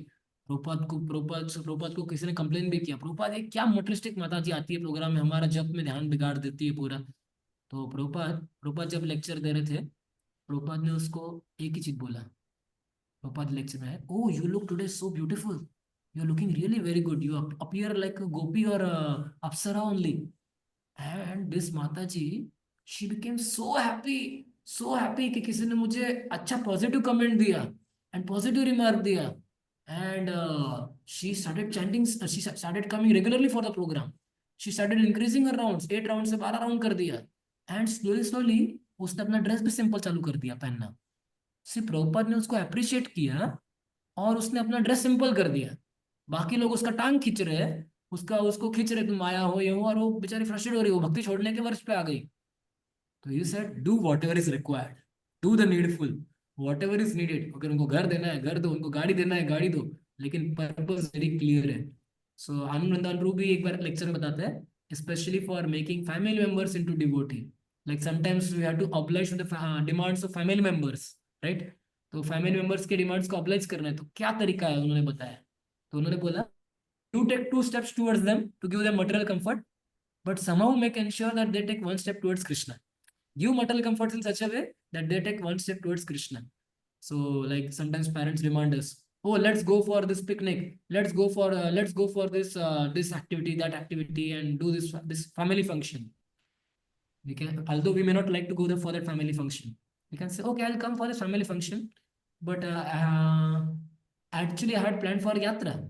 A: प्रभुपाद को किसी ने कंप्लेन भी किया, प्रभुपाद ये क्या मटेरियलिस्टिक माता जी आती है प्रोग्राम में, हमारा जप में ध्यान बिगाड़ देती है पूरा। तो प्रभुपाद जब लेक्चर दे रहे थे, प्रभुपाद ने उसको एक ही चीज बोला, प्रभुपाद लेक्चर में है, oh you look today so beautiful, you are looking really very good, you appear like gopi और apsara only. And this mata ji, she became so happy, so happy कि किसी ने मुझे अच्छा पॉजिटिव कमेंट दिया एंड पॉजिटिव रिमार्क दिया। And she started chanting, she started coming regularly for the program, she started increasing her rounds, 8 round से 12 round कर दिया। एंड स्लोली स्लोली उसने अपना ड्रेस भी सिंपल चालू कर दिया पहनना। सिर्फ प्रभुपाद ने उसको अप्रिशिएट किया और उसने अपना ड्रेस सिंपल कर दिया। बाकी लोग उसका टांग खींच रहे हैं, उसका उसको खींच रहे, तुम आया हो ये हो, और वो बेचारी फ्रस्ट्रेट हो रही है, वो भक्ति छोड़ने के वर्ष पे आ गई। तो he said do what ever is required, do the needful, what ever is needed. अगर उनको घर देना है घर दो, उनको गाड़ी देना है गाड़ी दो, लेकिन पर्पस वेरी क्लियर है। सो आनंद वृंदावन प्रभु भी एक बार लेक्चर में बताते हैं, specially for making family members into devotee, like sometimes we have to oblige to the demands of family members, right? तो फैमिली मेंबर्स के डिमांड्स को ऑब्लाइज करना है, तो क्या तरीका है उन्होंने बताया। तो उन्होंने बोला, you take 2 steps towards them to give them material comfort, but somehow make ensure that they take 1 step towards Krishna. Give material comforts in such a way that they take 1 step towards Krishna. So, like sometimes parents demand us, oh, let's go for this picnic, let's go for this activity, that activity, and do this family function. We can, although we may not like to go there for that family function, we can say, okay, I'll come for this family function, but actually I had planned for yatra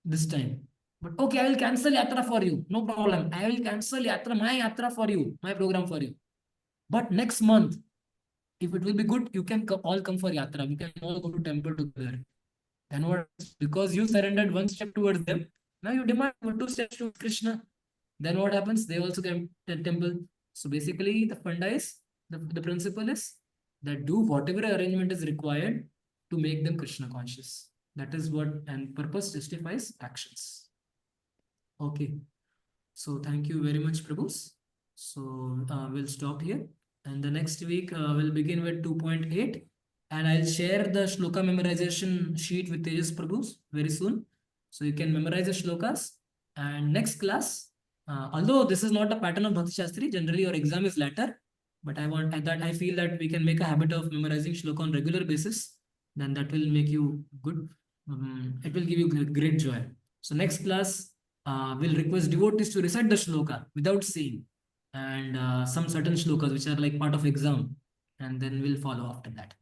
A: this time. But okay, I will cancel yatra for you. No problem. I will cancel yatra, my yatra for you, my program for you. But next month, if it will be good, you can all come for yatra. We can all go to temple together. Then what? Because you surrendered 1 step towards them, now you demand 2 steps to Krishna. Then what happens? They also come to the temple. So basically, the funda is, the principle is that do whatever arrangement is required to make them Krishna conscious. That is what, and purpose justifies actions. Okay. So thank you very much, Prabhus. So we'll stop here. And the next week we'll begin with 2.8. And I'll share the shloka memorization sheet with Tejas Prabhus very soon. So you can memorize the shlokas. And next class, although this is not a pattern of Bhakti Shastri, generally your exam is later. But I feel that we can make a habit of memorizing shloka on regular basis. Then that will make you good. It will give you great joy. So next class, will request devotees to recite the shloka without seeing, and some certain shlokas which are like part of exam, and then we'll follow after that.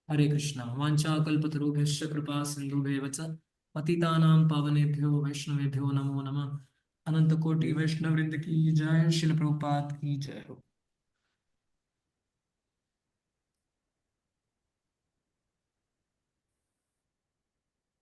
A: Hare Krishna. Vancha kalpatarubhyasya kripa sindhubheva cha patitanam pavanebhyo vaishnavebhyo namo namah. Ananta koti Vaishnav Vrinda ki jai. Srila Prabhupada ki jai.